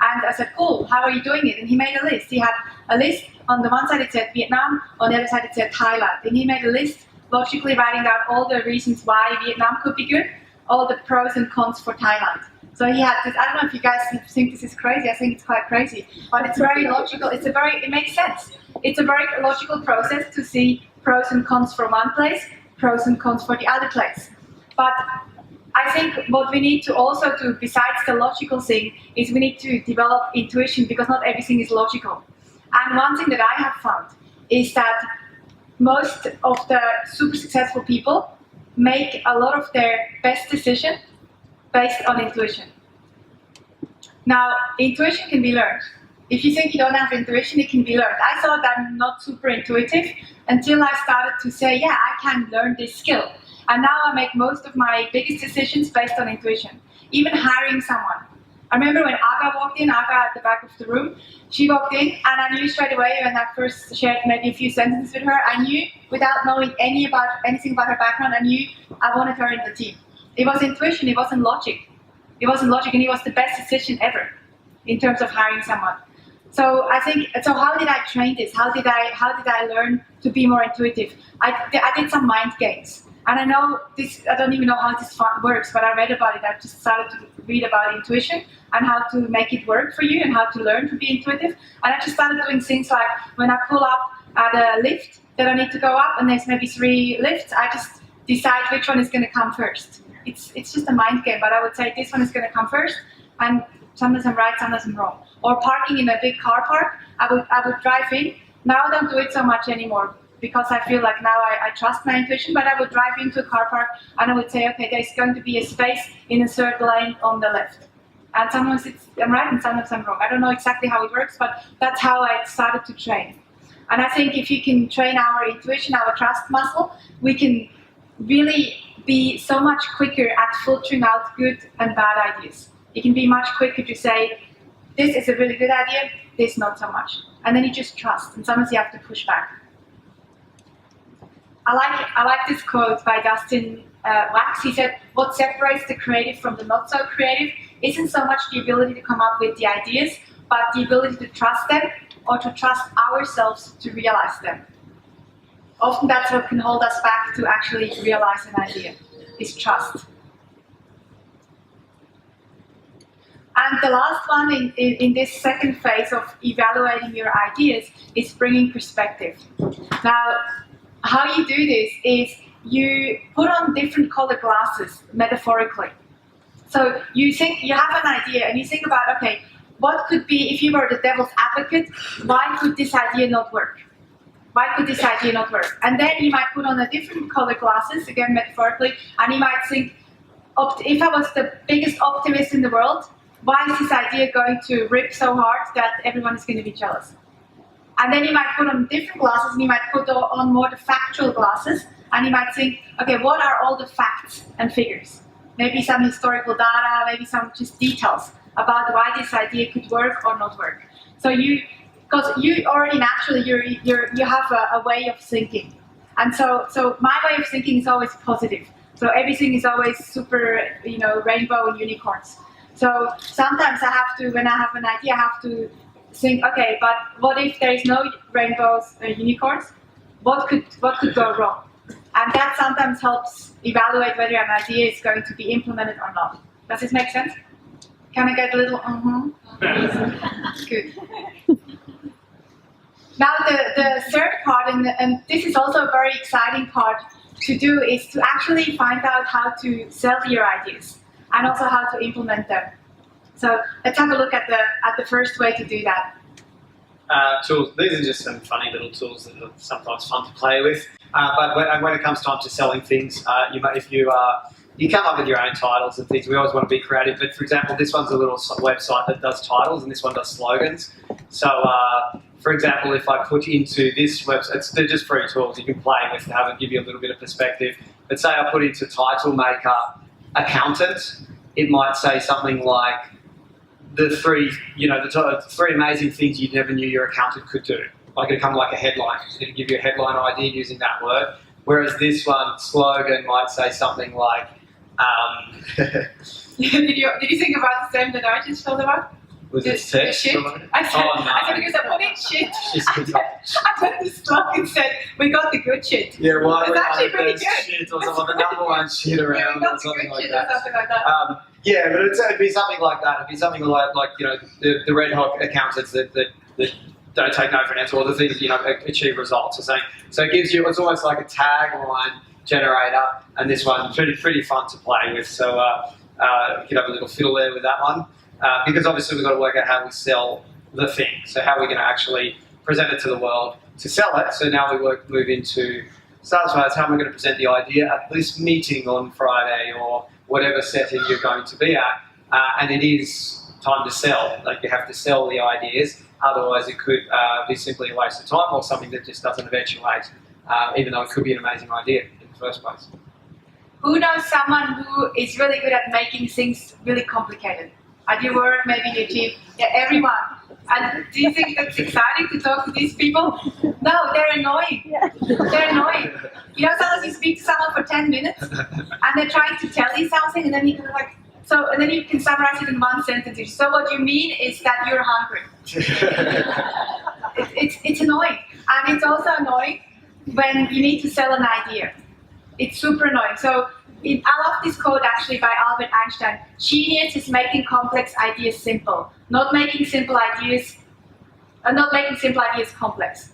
And I said, cool, how are you doing it? And he made a list. He had a list. On the one side it said Vietnam, on the other side it said Thailand. And he made a list, logically writing down all the reasons why Vietnam could be good, all the pros and cons for Thailand. So he had this, I don't know if you guys think this is crazy, I think it's quite crazy, but it's very logical, it makes sense. It's a very logical process to see pros and cons for one place, pros and cons for the other place. But I think what we need to also do, besides the logical thing, is we need to develop intuition, because not everything is logical. And one thing that I have found is that most of the super successful people make a lot of their best decisions based on intuition. Now, intuition can be learned. If you think you don't have intuition, it can be learned. I thought I'm not super intuitive until I started to say, yeah, I can learn this skill. And now I make most of my biggest decisions based on intuition. Even hiring someone. I remember when Aga walked in, Aga at the back of the room, she walked in, and I knew straight away when I first shared maybe a few sentences with her, I knew, without knowing anything about her background, I knew I wanted her in the team. It was intuition, it wasn't logic. It wasn't logic, and it was the best decision ever in terms of hiring someone. So I think, so how did I train this? How did I learn to be more intuitive? I did some mind games. And I know this, I don't even know how this works, but I read about it. I just started to read about intuition and how to make it work for you and how to learn to be intuitive. And I just started doing things like when I pull up at a lift that I need to go up and there's maybe 3 lifts, I just decide which one is going to come first. It's just a mind game, but I would say this one is going to come first, and sometimes I'm right, sometimes I'm wrong. Or parking in a big car park, I would drive in. Now I don't do it so much anymore because I feel like now I trust my intuition, but I would drive into a car park and I would say, okay, there's going to be a space in a third lane on the left. And sometimes I'm right and sometimes I'm wrong. I don't know exactly how it works, but that's how I started to train. And I think if you can train our intuition, our trust muscle, we can really be so much quicker at filtering out good and bad ideas. You can be much quicker to say, this is a really good idea, this not so much. And then you just trust, and sometimes you have to push back. I like this quote by Dustin Wax. He said, what separates the creative from the not so creative isn't so much the ability to come up with the ideas, but the ability to trust them or to trust ourselves to realize them. Often that's what can hold us back to actually realize an idea, is trust. And the last one in this second phase of evaluating your ideas is bringing perspective. Now, how you do this is you put on different colored glasses, metaphorically. So you have an idea and you think about, okay, what could be, if you were the devil's advocate, why could this idea not work? Why could this idea not work? And then you might put on a different colored glasses, again metaphorically, and you might think, if I was the biggest optimist in the world, why is this idea going to rip so hard that everyone is going to be jealous? And then you might put on different glasses and you might put on more the factual glasses and you might think, okay, what are all the facts and figures? Maybe some historical data, maybe some just details about why this idea could work or not work. So because you already naturally, you have a way of thinking. And so my way of thinking is always positive. So everything is always super, rainbow and unicorns. So sometimes I have to, when I have an idea, I have to think, okay, but what if there is no rainbows or unicorns? What could go wrong? And that sometimes helps evaluate whether an idea is going to be implemented or not. Does this make sense? Can I get a little Good. Now the third part, and this is also a very exciting part to do, is to actually find out how to sell your ideas and also how to implement them. So let's have a look at the first way to do that. Tools. These are just some funny little tools that are sometimes fun to play with. But when it comes time to selling things, you come up with your own titles and things. We always want to be creative. But for example, this one's a little website that does titles, and this one does slogans. So, for example, if I put into this website, they're just free tools you can play with to have and give you a little bit of perspective. But say I put into title maker accountant, it might say something like the three amazing things you never knew your accountant could do. Like it'd come like a headline. It'd give you a headline idea using that word. Whereas this one, slogan, might say something like, Did you think about the same that I just told about? Was it text? Shit? I said because I put in shit. I put the slogan said, we got the good shit. Yeah, well, it's actually pretty good. Shit or something, the number one shit around yeah, or something like that. Or something like that. Yeah, but it'd be something like that. It'd be something like the red hot accountants that don't take no for an answer, or the things achieve results or something. So it gives you, it's almost like a tagline generator, and this one's pretty fun to play with. So you could have a little fiddle there with that one, because obviously we've got to work out how we sell the thing. So how we're going to actually present it to the world to sell it. So now we move into sales phase. How am I going to present the idea at this meeting on Friday or whatever setting you're going to be at, and it is time to sell. Like you have to sell the ideas. Otherwise, it could be simply a waste of time or something that just doesn't eventuate, even though it could be an amazing idea in the first place. Who knows someone who is really good at making things really complicated? At your work, maybe your team, everyone. And do you think that's exciting to talk to these people? No, they're annoying. Yeah. They're annoying. Sometimes you speak to someone for 10 minutes and they're trying to tell you something, and then you can and then you can summarize it in one sentence. So what you mean is that you're hungry. It's annoying. And it's also annoying when you need to sell an idea. It's super annoying. So I love this quote actually by Albert Einstein. Genius is making complex ideas simple, not making simple ideas complex.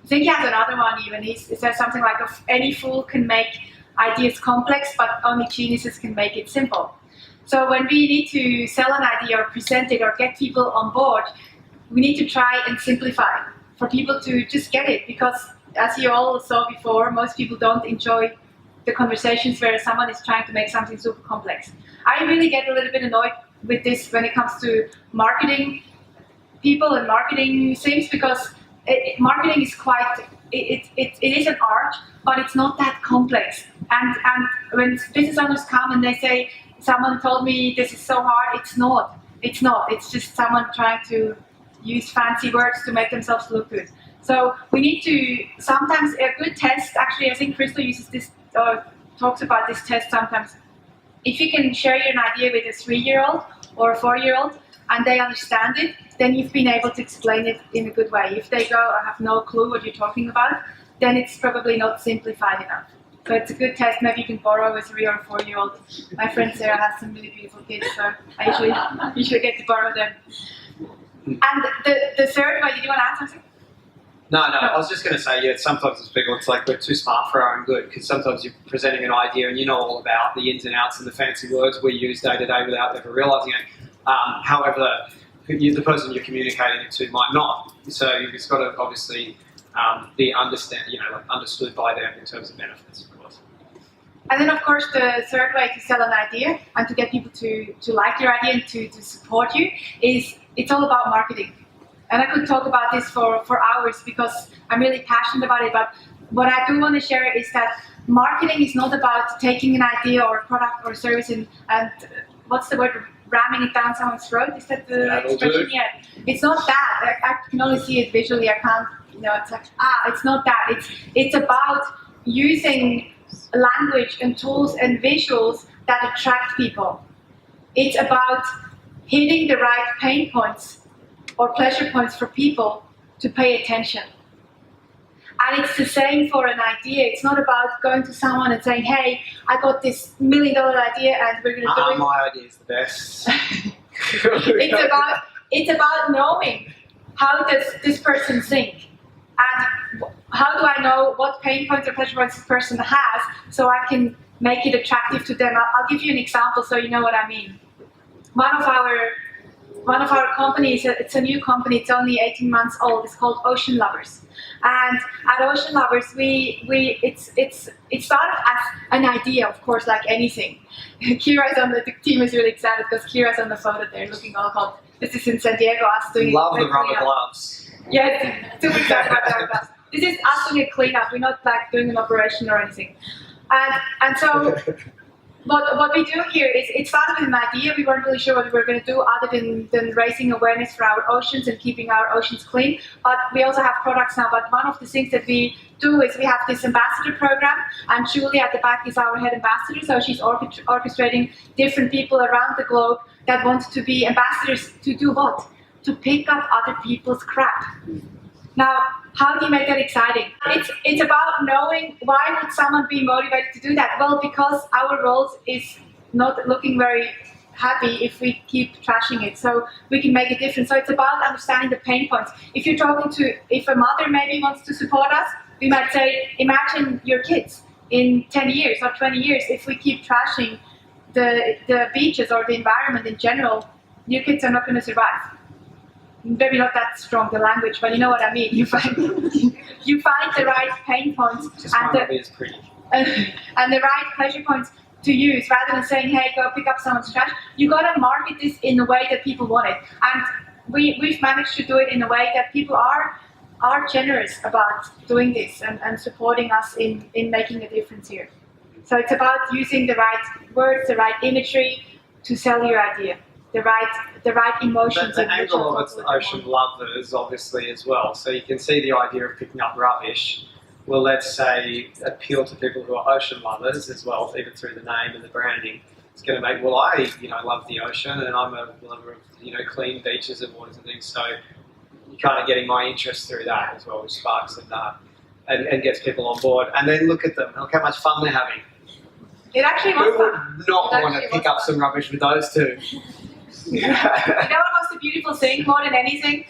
I think he has another one even. He says something like, any fool can make ideas complex, but only geniuses can make it simple. So when we need to sell an idea or present it or get people on board, we need to try and simplify for people to just get it, because as you all saw before, most people don't enjoy the conversations where someone is trying to make something super complex. I really get a little bit annoyed with this when it comes to marketing people and marketing things, because marketing is it is an art, but it's not that complex. And when business owners come and they say, someone told me this is so hard, it's not. It's just someone trying to use fancy words to make themselves look good. So we need to, sometimes a good test, actually I think Christo uses this, talks about this test sometimes. If you can share an idea with a 3-year-old or a 4-year-old and they understand it, then you've been able to explain it in a good way. If they go, I have no clue what you're talking about, then it's probably not simplified enough. So it's a good test. Maybe you can borrow a 3 or 4-year-old. My friend Sarah has some really beautiful kids, so I usually get to borrow them. And the third way, did you want to add something? No, I was just going to say, yeah, sometimes as people, it's like we're too smart for our own good, because sometimes you're presenting an idea and you know all about the ins and outs and the fancy words we use day to day without ever realising it. However, the person you're communicating it to might not. So it's got to obviously be understood by them in terms of benefits, of course. And then, of course, the third way to sell an idea and to get people to like your idea and to support you is it's all about marketing. And I could talk about this for hours because I'm really passionate about it. But what I do want to share is that marketing is not about taking an idea or a product or a service and what's the word, ramming it down someone's throat. Is that the expression? Yeah. It's not that. I can only see it visually. I can't, it's like, it's not that. It's about using language and tools and visuals that attract people. It's about hitting the right pain points or pleasure points for people to pay attention. And it's the same for an idea. It's not about going to someone and saying, hey, I got this $1 million idea and we're going to do it. My idea is the best. It's about knowing how does this person think and how do I know what pain points or pleasure points this person has so I can make it attractive to them. I'll give you an example so you know what I mean. One of our companies, it's a new company, it's only 18 months old, it's called Ocean Lovers. And at Ocean Lovers, it started as an idea, of course, like anything. Kira's on the team is really excited because Kira's on the photo there looking all hot. This is in San Diego, us doing Love the rubber gloves. Yeah, super excited about the rubber gloves. This is us doing a cleanup, we're not like doing an operation or anything. And so what we do here is, it started with an idea. We weren't really sure what we were going to do other than raising awareness for our oceans and keeping our oceans clean. But we also have products now. But one of the things that we do is we have this ambassador program, and Julie at the back is our head ambassador. So she's orchestrating different people around the globe that want to be ambassadors to do what? To pick up other people's crap. Now, how do you make that exciting? It's about knowing why would someone be motivated to do that? Well, because our roles is not looking very happy if we keep trashing it. So we can make a difference. So it's about understanding the pain points. If a mother maybe wants to support us, we might say, imagine your kids in 10 years or 20 years. If we keep trashing the beaches or the environment in general, your kids are not going to survive. Maybe not that strong, the language, but you know what I mean. You find the right pain points and the right pleasure points to use, rather than saying, hey, go pick up someone's trash. You got to market this in a way that people want it. And we've managed to do it in a way that people are generous about doing this and supporting us in making a difference here. So it's about using the right words, the right imagery to sell your idea. The right emotions. The angle of it's Ocean Lovers, obviously, as well. So you can see the idea of picking up rubbish will, let's say, appeal to people who are ocean lovers as well, even through the name and the branding. It's going to make, well, I love the ocean and I'm a lover of clean beaches and waters and things. So you're kind of getting my interest through that as well, which sparks and gets people on board. And then look at them, look how much fun they're having. It actually was fun. Who would not want to pick up some rubbish with those two? You know what was the beautiful thing more than anything?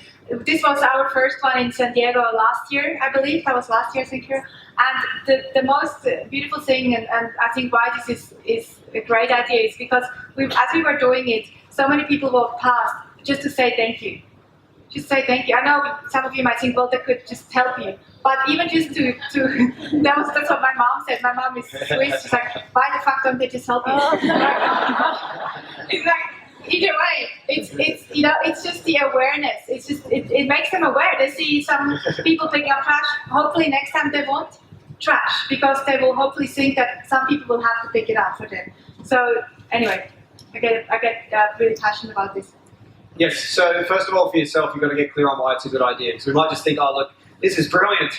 This was our first one in San Diego last year, I believe. That was last year, I think. And the most beautiful thing, and I think why this is a great idea, is because as we were doing it, so many people walked past just to say thank you. Just say thank you. I know some of you might think, well, they could just help you. But even just that's what my mom said. My mom is Swiss. She's like, why the fuck don't they just help you? It's like, either way, it's just the awareness. It's just it makes them aware. They see some people picking up trash. Hopefully next time they won't trash, because they will hopefully think that some people will have to pick it up for them. So anyway, I get really passionate about this. Yes, so first of all, for yourself, you've got to get clear on why it's a good idea. Because we might just think, oh, look, this is brilliant,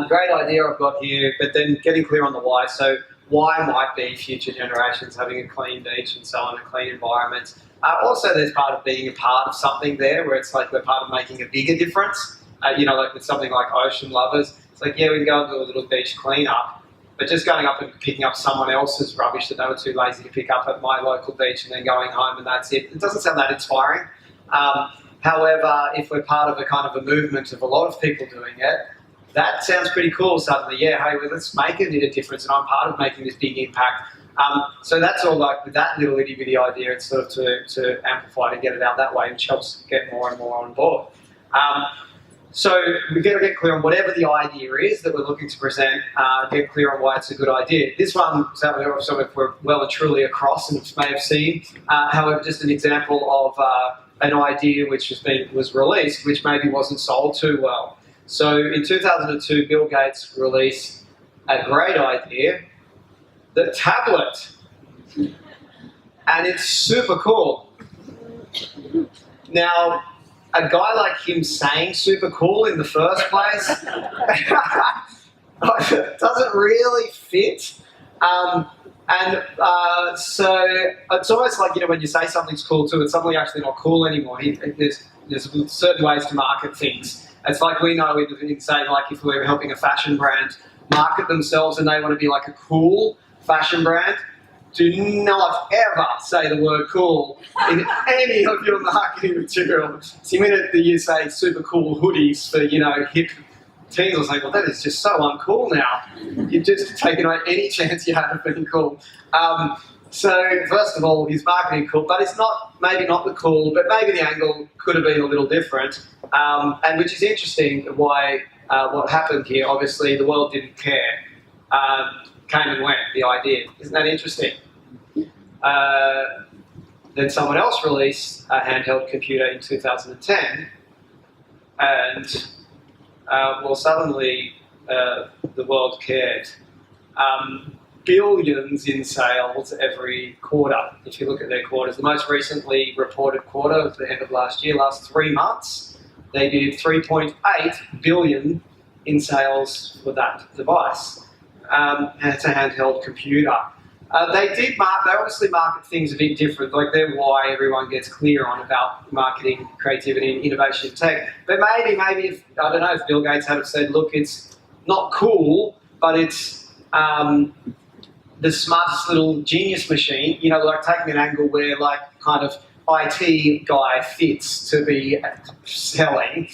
great idea I've got here, but then getting clear on the why. So why might be future generations having a clean beach and so on, a clean environment. Also, there's part of being a part of something there, where it's like we're part of making a bigger difference. Like with something like Ocean Lovers, it's like, yeah, we can go and do a little beach cleanup, but just going up and picking up someone else's rubbish that they were too lazy to pick up at my local beach and then going home and that's it. It doesn't sound that inspiring. However, if we're part of a kind of a movement of a lot of people doing it, that sounds pretty cool suddenly. Yeah, hey, well, let's make a difference, and I'm part of making this big impact. So that's all like with that little itty bitty idea, it's sort of to amplify to get it out that way, which helps get more and more on board. So we've got to get clear on whatever the idea is that we're looking to present, get clear on why it's a good idea. This one, so we're well and truly across and may have seen. However, just an example of an idea which was released, which maybe wasn't sold too well. So in 2002, Bill Gates released a great idea, the tablet. And it's super cool. Now, a guy like him saying super cool in the first place doesn't really fit. So it's almost like, when you say something's cool too, it's suddenly actually not cool anymore. There's certain ways to market things. It's like we know in saying, like, if we're helping a fashion brand market themselves and they want to be like a cool fashion brand, do not ever say the word cool in any of your marketing material. So the minute that you say super cool hoodies for, hip teens or something, well, that is just so uncool now. You've just taken away any chance you had of being cool. So first of all, he's marketing cool, but it's maybe not the cool, but maybe the angle could have been a little different. And which is interesting why what happened here. Obviously, the world didn't care. Came and went, the idea. Isn't that interesting? Then someone else released a handheld computer in 2010, and suddenly the world cared. Billions in sales every quarter. If you look at their quarters, the most recently reported quarter was the end of last year, last 3 months, they did 3.8 billion in sales for that device. And it's a handheld computer. They obviously market things a bit different, like they're why everyone gets clear on about marketing, creativity, and innovation in tech. But maybe if, I don't know, if Bill Gates had said, look, it's not cool, but it's the smartest little genius machine, like taking an angle where, like, kind of IT guy fits to be selling,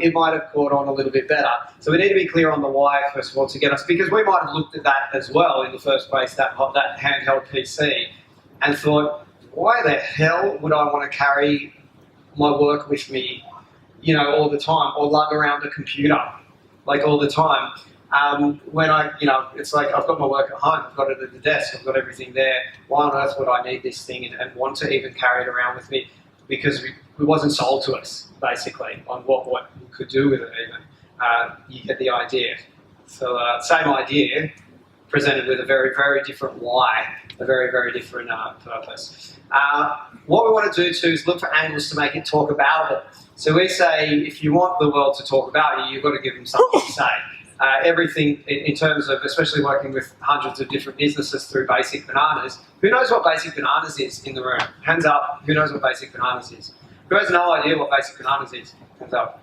it might have caught on a little bit better. So we need to be clear on the why, first of all, to get us, because we might have looked at that as well in the first place, that handheld PC, and thought, why the hell would I want to carry my work with me, all the time, or lug around a computer, like, all the time? When it's like I've got my work at home, I've got it at the desk, I've got everything there. Why on earth would I need this thing and want to even carry it around with me? Because it wasn't sold to us, basically, on what we could do with it even. You get the idea. So same idea, presented with a very, very different why, a very, very different purpose. What we want to do too is look for angles to make it talk about it. So we say, if you want the world to talk about you, you've got to give them something to say. Everything in terms of, especially working with hundreds of different businesses through Basic Bananas. Who knows what Basic Bananas is in the room? Hands up, who knows what Basic Bananas is? Who has no idea what Basic Bananas is? Hands up.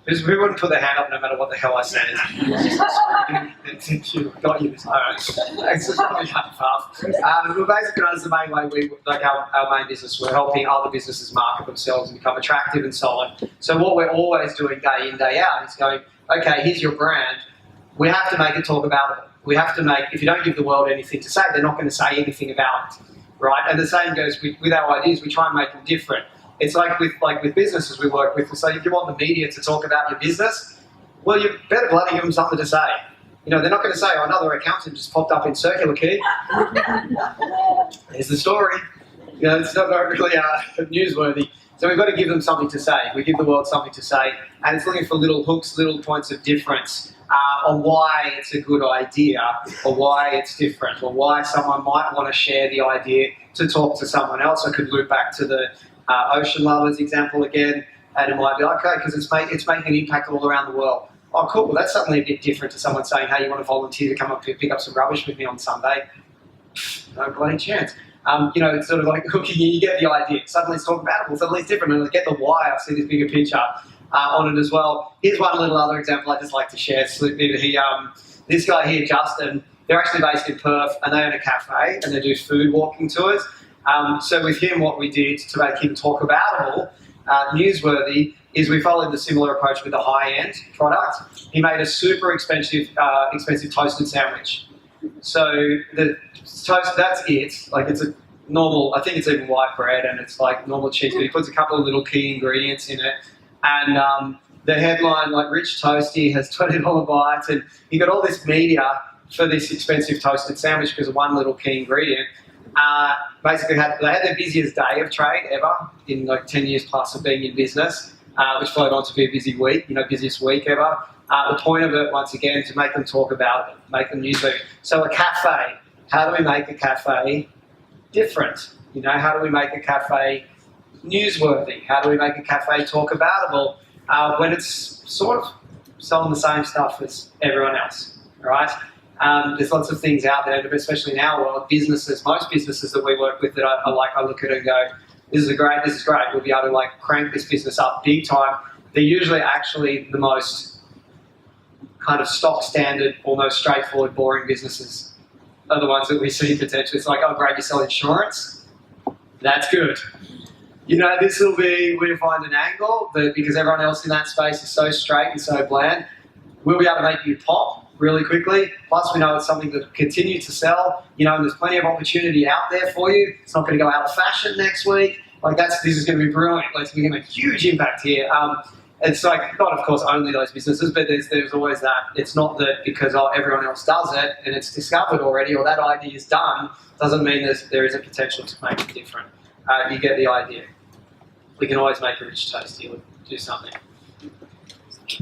Because we wouldn't put their hand up no matter what the hell I said. Got you this time. It's just probably half fast. Well, basically, that's the main way our main business. We're helping other businesses market themselves and become attractive and so on. So what we're always doing day in, day out is going, okay, here's your brand. We have to make it talk about it. We have to make, if you don't give the world anything to say, they're not going to say anything about it, right? And the same goes with our ideas. We try and make them different. It's like with businesses we work with. So if you want the media to talk about your business, well, you better bloody give them something to say. You know, they're not going to say, oh, another accountant just popped up in Circular Quay. There's the story. You know, it's not really newsworthy. So we've got to give them something to say. We give the world something to say, and it's looking for little hooks, little points of difference on why it's a good idea, or why it's different, or why someone might want to share the idea to talk to someone else. I could loop back to the ocean lovers example again, and it might be like, okay, because it's making an impact all around the world. Oh, cool. Well, that's suddenly a bit different to someone saying, hey, you want to volunteer to come up and pick up some rubbish with me on Sunday? No bloody chance. You know, it's sort of like hooking you get the idea. Suddenly it's talking about it. Well, suddenly it's different. And I get the why. I see this bigger picture on it as well. Here's one little other example I just like to share. This guy here, Justin, they're actually based in Perth, and they own a cafe, and they do food walking tours. So with him, what we did to make him talk aboutable, newsworthy, is we followed the similar approach with the high-end product. He made a super expensive toasted sandwich. So the toast, that's it. Like it's a normal, I think it's even white bread, and it's like normal cheese, but he puts a couple of little key ingredients in it. And the headline, like Rich Toasty has $20 bites, and he got all this media for this expensive toasted sandwich because of one little key ingredient. Basically, they had their busiest day of trade ever in like 10 years plus of being in business, which flowed on to be a busy week, you know, busiest week ever. The point of it, once again, to make them talk about it, make them newsworthy. So a cafe, how do we make a cafe different? You know, how do we make a cafe newsworthy? How do we make a cafe talk aboutable when it's sort of selling the same stuff as everyone else, right? There's lots of things out there, especially in our world, businesses, most businesses that we work with that I look at and go, this is great, we'll be able to like crank this business up big time. They're usually actually the most kind of stock standard, almost straightforward, boring businesses are the ones that we see potential. It's like, oh great, you sell insurance? That's good. You know, this will be, we'll find an angle, but because everyone else in that space is so straight and so bland, we'll be able to make you pop really quickly. Plus, we know it's something that will continue to sell. You know, and there's plenty of opportunity out there for you. It's not going to go out of fashion next week. Like this is going to be brilliant. Like, it's going to have a huge impact here. It's like, not of course only those businesses, but there's always that. It's not that because everyone else does it and it's discovered already or that idea is done, doesn't mean there isn't potential to make it different. You get the idea. We can always make a rich toasty or do something.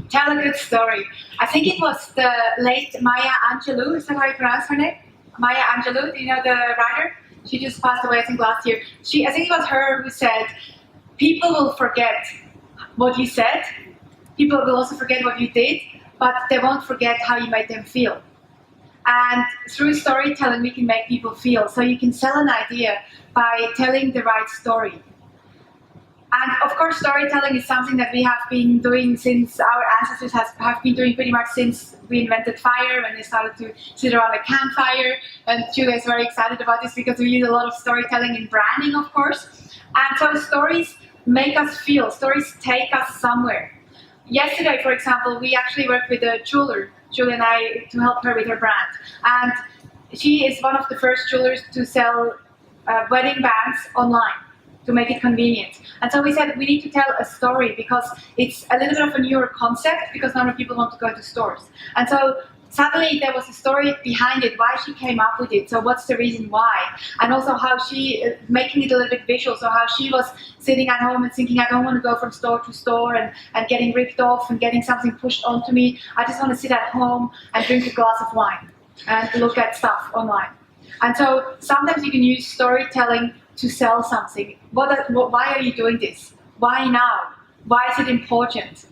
Tell a good story. I think it was the late Maya Angelou. Is that how you pronounce her name? Maya Angelou, do you know the writer? She just passed away, I think, last year. I think it was her who said, people will forget what you said. People will also forget what you did, but they won't forget how you made them feel. And through storytelling, we can make people feel. So you can sell an idea by telling the right story. And of course, storytelling is something that we have been doing since our ancestors have been doing pretty much since we invented fire, when they started to sit around a campfire. And Julia is very excited about this because we use a lot of storytelling in branding, of course. And so stories make us feel, stories take us somewhere. Yesterday, for example, we actually worked with a jeweler, Julia and I, to help her with her brand. And she is one of the first jewelers to sell wedding bands online, to make it convenient. And so we said we need to tell a story because it's a little bit of a newer concept because normally people want to go to stores. And so suddenly there was a story behind it, why she came up with it, so what's the reason why? And also how she, making it a little bit visual, so how she was sitting at home and thinking, I don't want to go from store to store and getting ripped off and getting something pushed onto me. I just want to sit at home and drink a glass of wine and look at stuff online. And so sometimes you can use storytelling to sell something. Why are you doing this? Why now? Why is it important?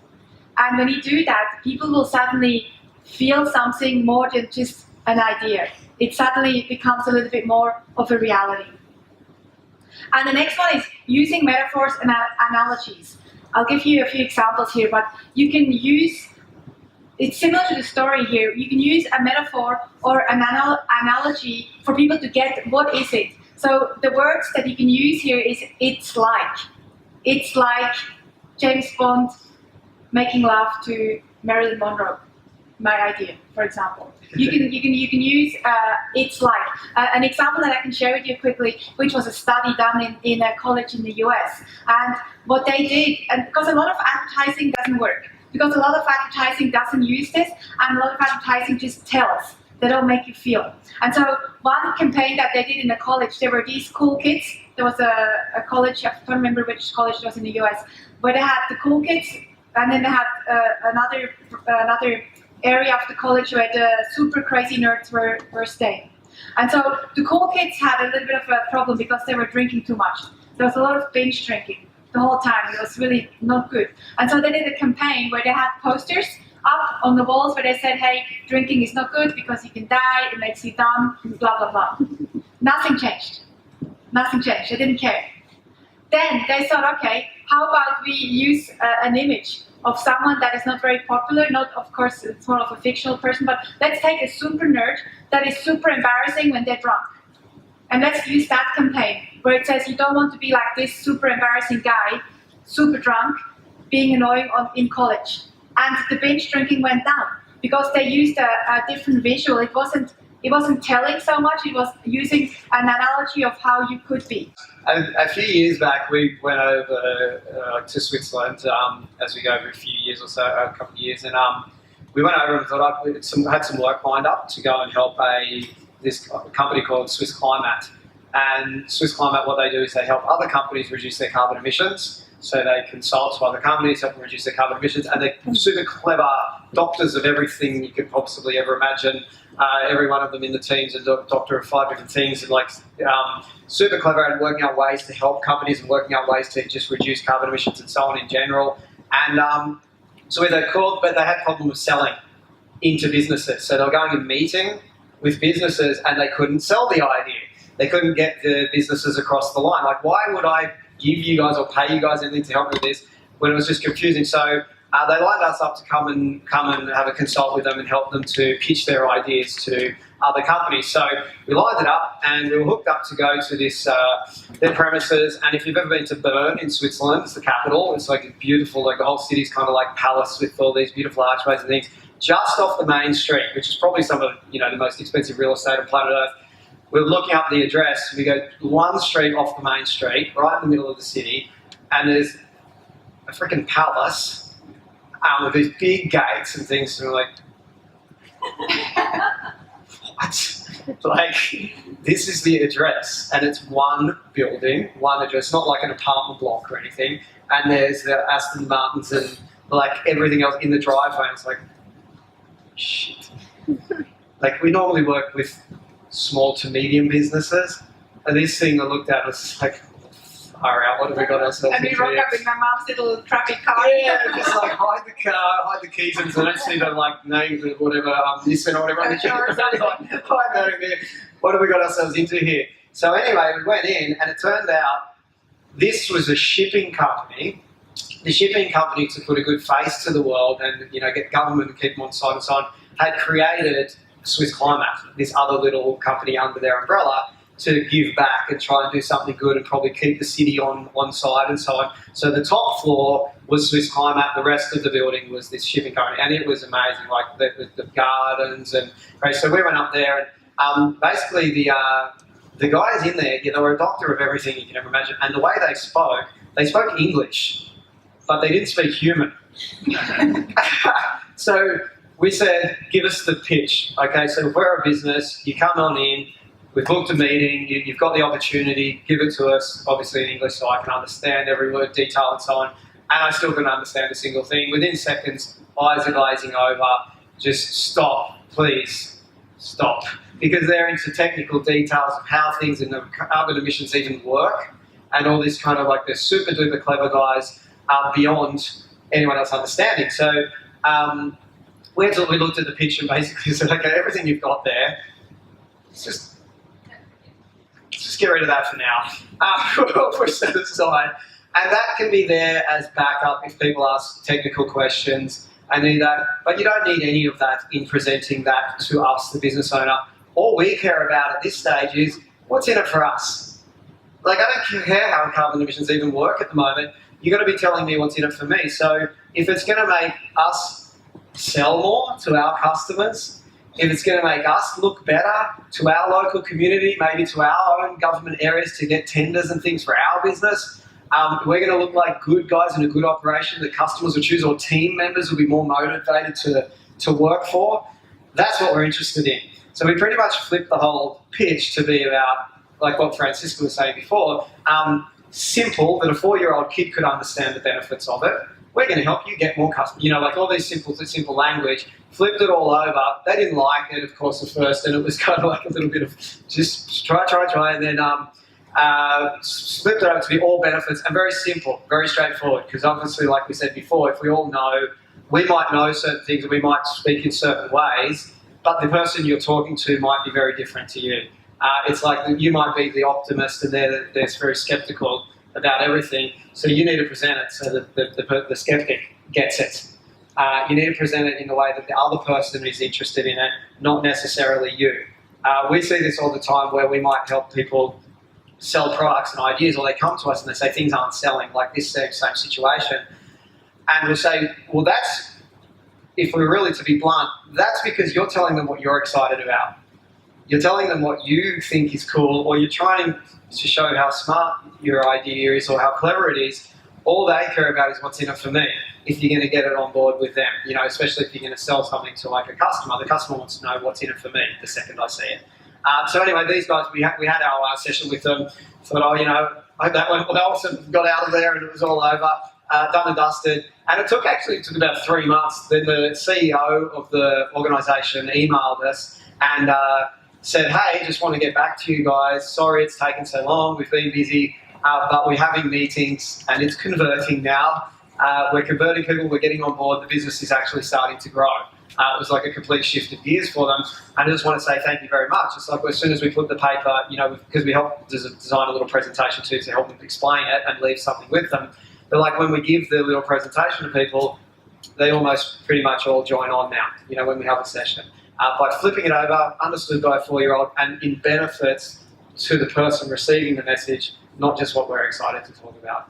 And when you do that, people will suddenly feel something more than just an idea. It suddenly becomes a little bit more of a reality. And the next one is using metaphors and analogies. I'll give you a few examples here, but you can use, it's similar to the story here. You can use a metaphor or an analogy for people to get what is it. So the words that you can use here is it's like. It's like James Bond making love to Marilyn Monroe. My idea, for example. You can use it's like. An example that I can share with you quickly, which was a study done in a college in the US. And what they did, and because a lot of advertising doesn't work, because a lot of advertising doesn't use this, and a lot of advertising just tells. They don't make you feel. And so one campaign that they did in the college, there were these cool kids. There was a college, I don't remember which college it was in the US, where they had the cool kids, and then they had another area of the college where the super crazy nerds were staying. And so the cool kids had a little bit of a problem because they were drinking too much. There was a lot of binge drinking the whole time. It was really not good. And so they did a campaign where they had posters up on the walls where they said, hey, drinking is not good because you can die, it makes you dumb, blah, blah, blah. Nothing changed. Nothing changed. They didn't care. Then they thought, okay, how about we use an image of someone that is not very popular, not, of course, it's more of a fictional person, but let's take a super nerd that is super embarrassing when they're drunk. And let's use that campaign where it says you don't want to be like this super embarrassing guy, super drunk, being annoying in college. And the binge drinking went down because they used a different visual. It wasn't telling so much, it was using an analogy of how you could be. A few years back, we went over to Switzerland as we go over a few years or so, a couple of years, and we went over and thought had some work lined up to go and help this company called Swiss Climate. And Swiss Climate, what they do is they help other companies reduce their carbon emissions. So they consult to other companies, help them reduce their carbon emissions, and they're super clever doctors of everything you could possibly ever imagine. Every one of them in the team's a doctor of 5 different things, and like super clever at working out ways to help companies and working out ways to just reduce carbon emissions and so on in general. And so they called, but they had problem with selling into businesses. So they were going and meeting with businesses, and they couldn't sell the idea. They couldn't get the businesses across the line. Like, why would I give you guys or pay you guys anything to help me with this when it was just confusing? So they lined us up to come and have a consult with them and help them to pitch their ideas to other companies. So we lined it up and we were hooked up to go to this their premises. And if you've ever been to Bern in Switzerland, it's the capital. It's like beautiful, like the whole city's kind of like palace with all these beautiful archways and things. Just off the main street, which is probably some of the most expensive real estate on planet Earth. We're looking up the address. We go one street off the main street, right in the middle of the city, and there's a freaking palace with these big gates and things. And we're like, what? Like, this is the address, and it's one building, one address, not like an apartment block or anything. And there's the Aston Martins and like everything else in the driveway. And it's like, shit. Like, we normally work with small to medium businesses, and this thing I looked at was like, far out, what have we got ourselves And we into rock here? up in my mom's little crappy car. Yeah, just like hide the car, hide the keys, and so I don't see the like names or whatever, Nissan or whatever. What have we got ourselves into here? So anyway, we went in, and it turned out this was a shipping company. The shipping company, to put a good face to the world and get government to keep them on side and so on, had created Swiss Climate, this other little company under their umbrella, to give back and try and do something good and probably keep the city on side and so on. So the top floor was Swiss Climate, the rest of the building was this shipping company, and it was amazing, like the gardens and right. So we went up there, and basically the guys in there, they were a doctor of everything you can ever imagine, and the way they spoke English, but they didn't speak human. So we said, give us the pitch. Okay, so if we're a business, you come on in, we've booked a meeting, you've got the opportunity, give it to us, obviously in English so I can understand every word, detail and so on, and I still couldn't understand a single thing. Within seconds, eyes are glazing over, just stop, please, stop. Because they're into technical details of how things in the carbon emissions even work, and all this kind of like they're super duper clever guys beyond anyone else understanding. So we looked at the pitch and basically said, okay, everything you've got there, let's just get rid of that for now. We'll push that aside. And that can be there as backup if people ask technical questions and need that. But you don't need any of that in presenting that to us, the business owner. All we care about at this stage is what's in it for us. Like, I don't care how carbon emissions even work at the moment. You've got to be telling me what's in it for me. So if it's going to make us sell more to our customers, if it's going to make us look better to our local community, maybe to our own government areas to get tenders and things for our business, we're going to look like good guys in a good operation that customers will choose, or team members will be more motivated to work for. That's what we're interested in. So we pretty much flipped the whole pitch to be about, like what Franziska was saying before, simple, that a 4-year-old kid could understand the benefits of it. We're going to help you get more customers. You know, like all these simple language, flipped it all over. They didn't like it, of course, at first, and it was kind of like a little bit of just try, and then flipped it over to be all benefits and very simple, very straightforward, because obviously, like we said before, if we all know, we might know certain things and we might speak in certain ways, but the person you're talking to might be very different to you. It's like you might be the optimist and they're very skeptical about everything, so you need to present it so that the skeptic gets it. You need to present it in the way that the other person is interested in it, not necessarily you. We see this all the time where we might help people sell products and ideas, or they come to us and they say things aren't selling, like this same situation. And we'll say, well, that's, if we're really to be blunt, that's because you're telling them what you're excited about. You're telling them what you think is cool, or you're trying to show how smart your idea is or how clever it is. All they care about is what's in it for me. If you're going to get it on board with them, you know, especially if you're going to sell something to like a customer, the customer wants to know what's in it for me the second I see it. So anyway, these guys, we had our session with them. Thought, oh, you know, I hope that went well. So got out of there and it was all over, done and dusted. And it took about 3 months. Then the CEO of the organisation emailed us and said, hey, just want to get back to you guys. Sorry it's taken so long. We've been busy, but we're having meetings and it's converting now. We're converting people. We're getting on board. The business is actually starting to grow. It was like a complete shift of gears for them. And I just want to say thank you very much. It's like as soon as we put the paper, you know, because we help design a little presentation too to help them explain it and leave something with them. But like when we give the little presentation to people, they almost pretty much all join on now, you know, when we have a session. By flipping it over, understood by a 4-year-old, and in benefits to the person receiving the message, not just what we're excited to talk about.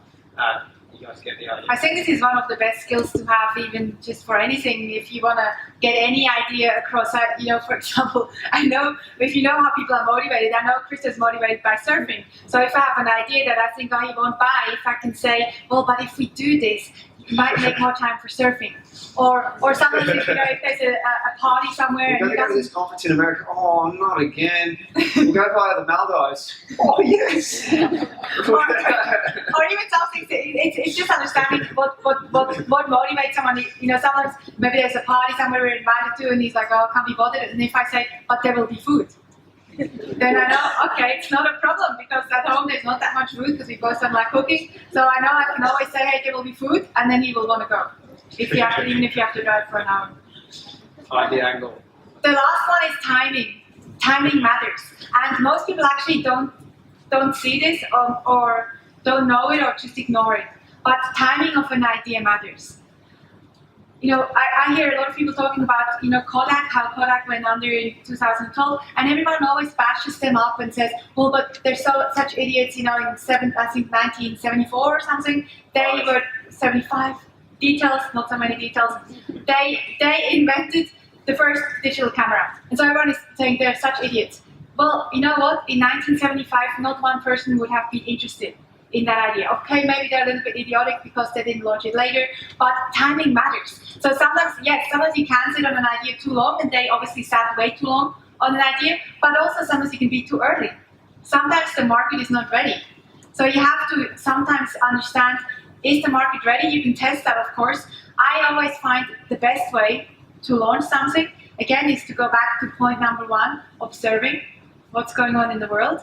You guys get the idea. I think this is one of the best skills to have, even just for anything. If you want to get any idea across, you know, for example, I know if you know how people are motivated, I know Christo is motivated by surfing. So if I have an idea that I think, oh, he won't buy, if I can say, well, but if we do this, you might make more time for surfing. Or sometimes, if, you know, if there's a party somewhere. We're going to go to this conference in America. Oh, not again. We'll go via the Maldives. Oh, yes. or even something, it's just understanding what motivates someone. You know, sometimes maybe there's a party somewhere we're invited to and he's like, oh, can't be bothered. And if I say, but there will be food, then I know, okay, it's not a problem because at home there's not that much food because we both don't like cooking. So I know I can always say, hey, there will be food, and then he will want to go. Even if you have to drive for an hour. Find the angle. The last one is timing. Timing matters. And most people actually don't see this or don't know it or just ignore it. But timing of an idea matters. You know, I hear a lot of people talking about, you know, Kodak, how Kodak went under in 2012, and everyone always bashes them up and says, well, but they're such idiots, you know, in 1974 or something, they were 75. Details, not so many details. They invented the first digital camera. And so everyone is saying they're such idiots. Well, you know what? In 1975, not one person would have been interested in that idea. Okay, maybe they're a little bit idiotic because they didn't launch it later, but timing matters. So sometimes, yes, sometimes you can sit on an idea too long, and they obviously sat way too long on an idea, but also sometimes you can be too early. Sometimes the market is not ready. So you have to sometimes understand, is the market ready? You can test that, of course. I always find the best way to launch something, again, is to go back to point number 1, observing what's going on in the world.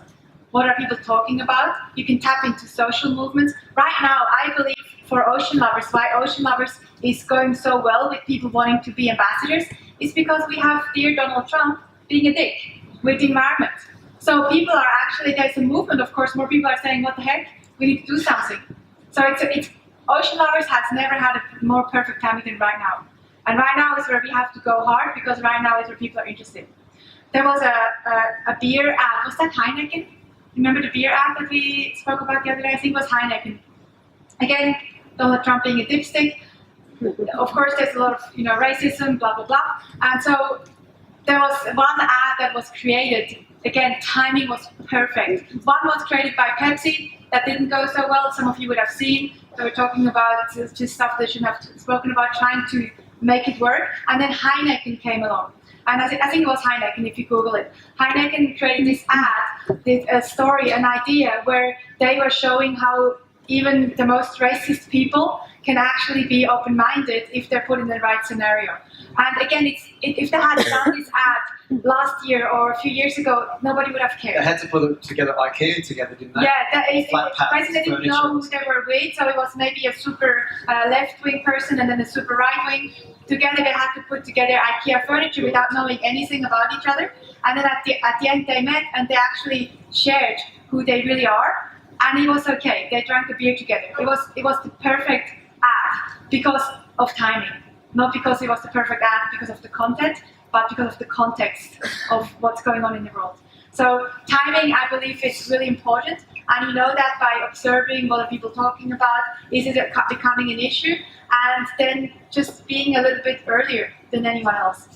What are people talking about? You can tap into social movements. Right now, I believe for Ocean Lovers, why Ocean Lovers is going so well with people wanting to be ambassadors is because we have dear Donald Trump being a dick with the environment. So people are actually, there's a movement, of course, more people are saying, what the heck, we need to do something. So it's Ocean Lovers has never had a more perfect timing than right now. And right now is where we have to go hard because right now is where people are interested. There was a beer ad. Was that Heineken? Remember the beer ad that we spoke about the other day? I think it was Heineken. Again, Donald Trump being a dipstick. Of course, there's a lot of racism, blah blah blah. And so there was one ad that was created. Again, timing was perfect. One was created by Pepsi that didn't go so well. Some of you would have seen. They were talking about just stuff they shouldn't have spoken about, trying to make it work. And then Heineken came along. And I think it was Heineken, if you Google it. Heineken created this ad, a story, an idea, where they were showing how even the most racist people can actually be open-minded if they're put in the right scenario. And again, if they had done this ad last year or a few years ago, nobody would have cared. They had to put together IKEA together, didn't they? Yeah, basically they didn't know who furniture. they were with, so it was maybe a super left-wing person and then a super right-wing. Together they had to put together IKEA furniture without knowing anything about each other. And then at the end they met and they actually shared who they really are. And it was okay. They drank a beer together. It was the perfect ad because of timing. Not because it was the perfect ad because of the content, but because of the context of what's going on in the world. So timing, I believe, is really important. And you know that by observing what are people talking about, is it becoming an issue? And then just being a little bit earlier than anyone else.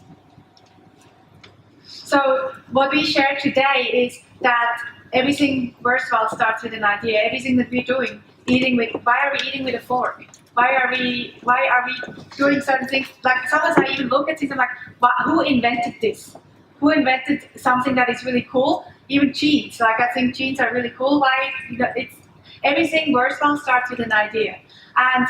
So what we share today is that everything, first of all, starts with an idea. Everything that we're doing, why are we eating with a fork? Why are we doing certain things? Like sometimes I even look at things and I'm like, who invented this? Who invented something that is really cool? Even jeans. Like I think jeans are really cool. Why? It's everything. First of all, starts with an idea, and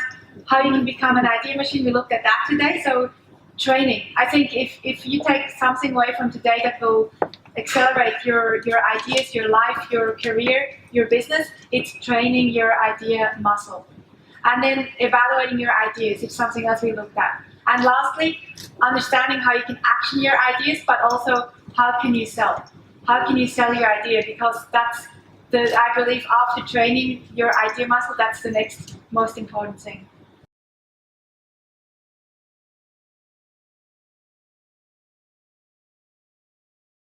how you can become an idea machine. We looked at that today. So training. I think if you take something away from today that will accelerate your ideas, your life, your career, your business, it's training your idea muscle. And then evaluating your ideas is something else we looked at. And lastly, understanding how you can action your ideas, but also how can you sell? How can you sell your idea? Because I believe after training your idea muscle, that's the next most important thing.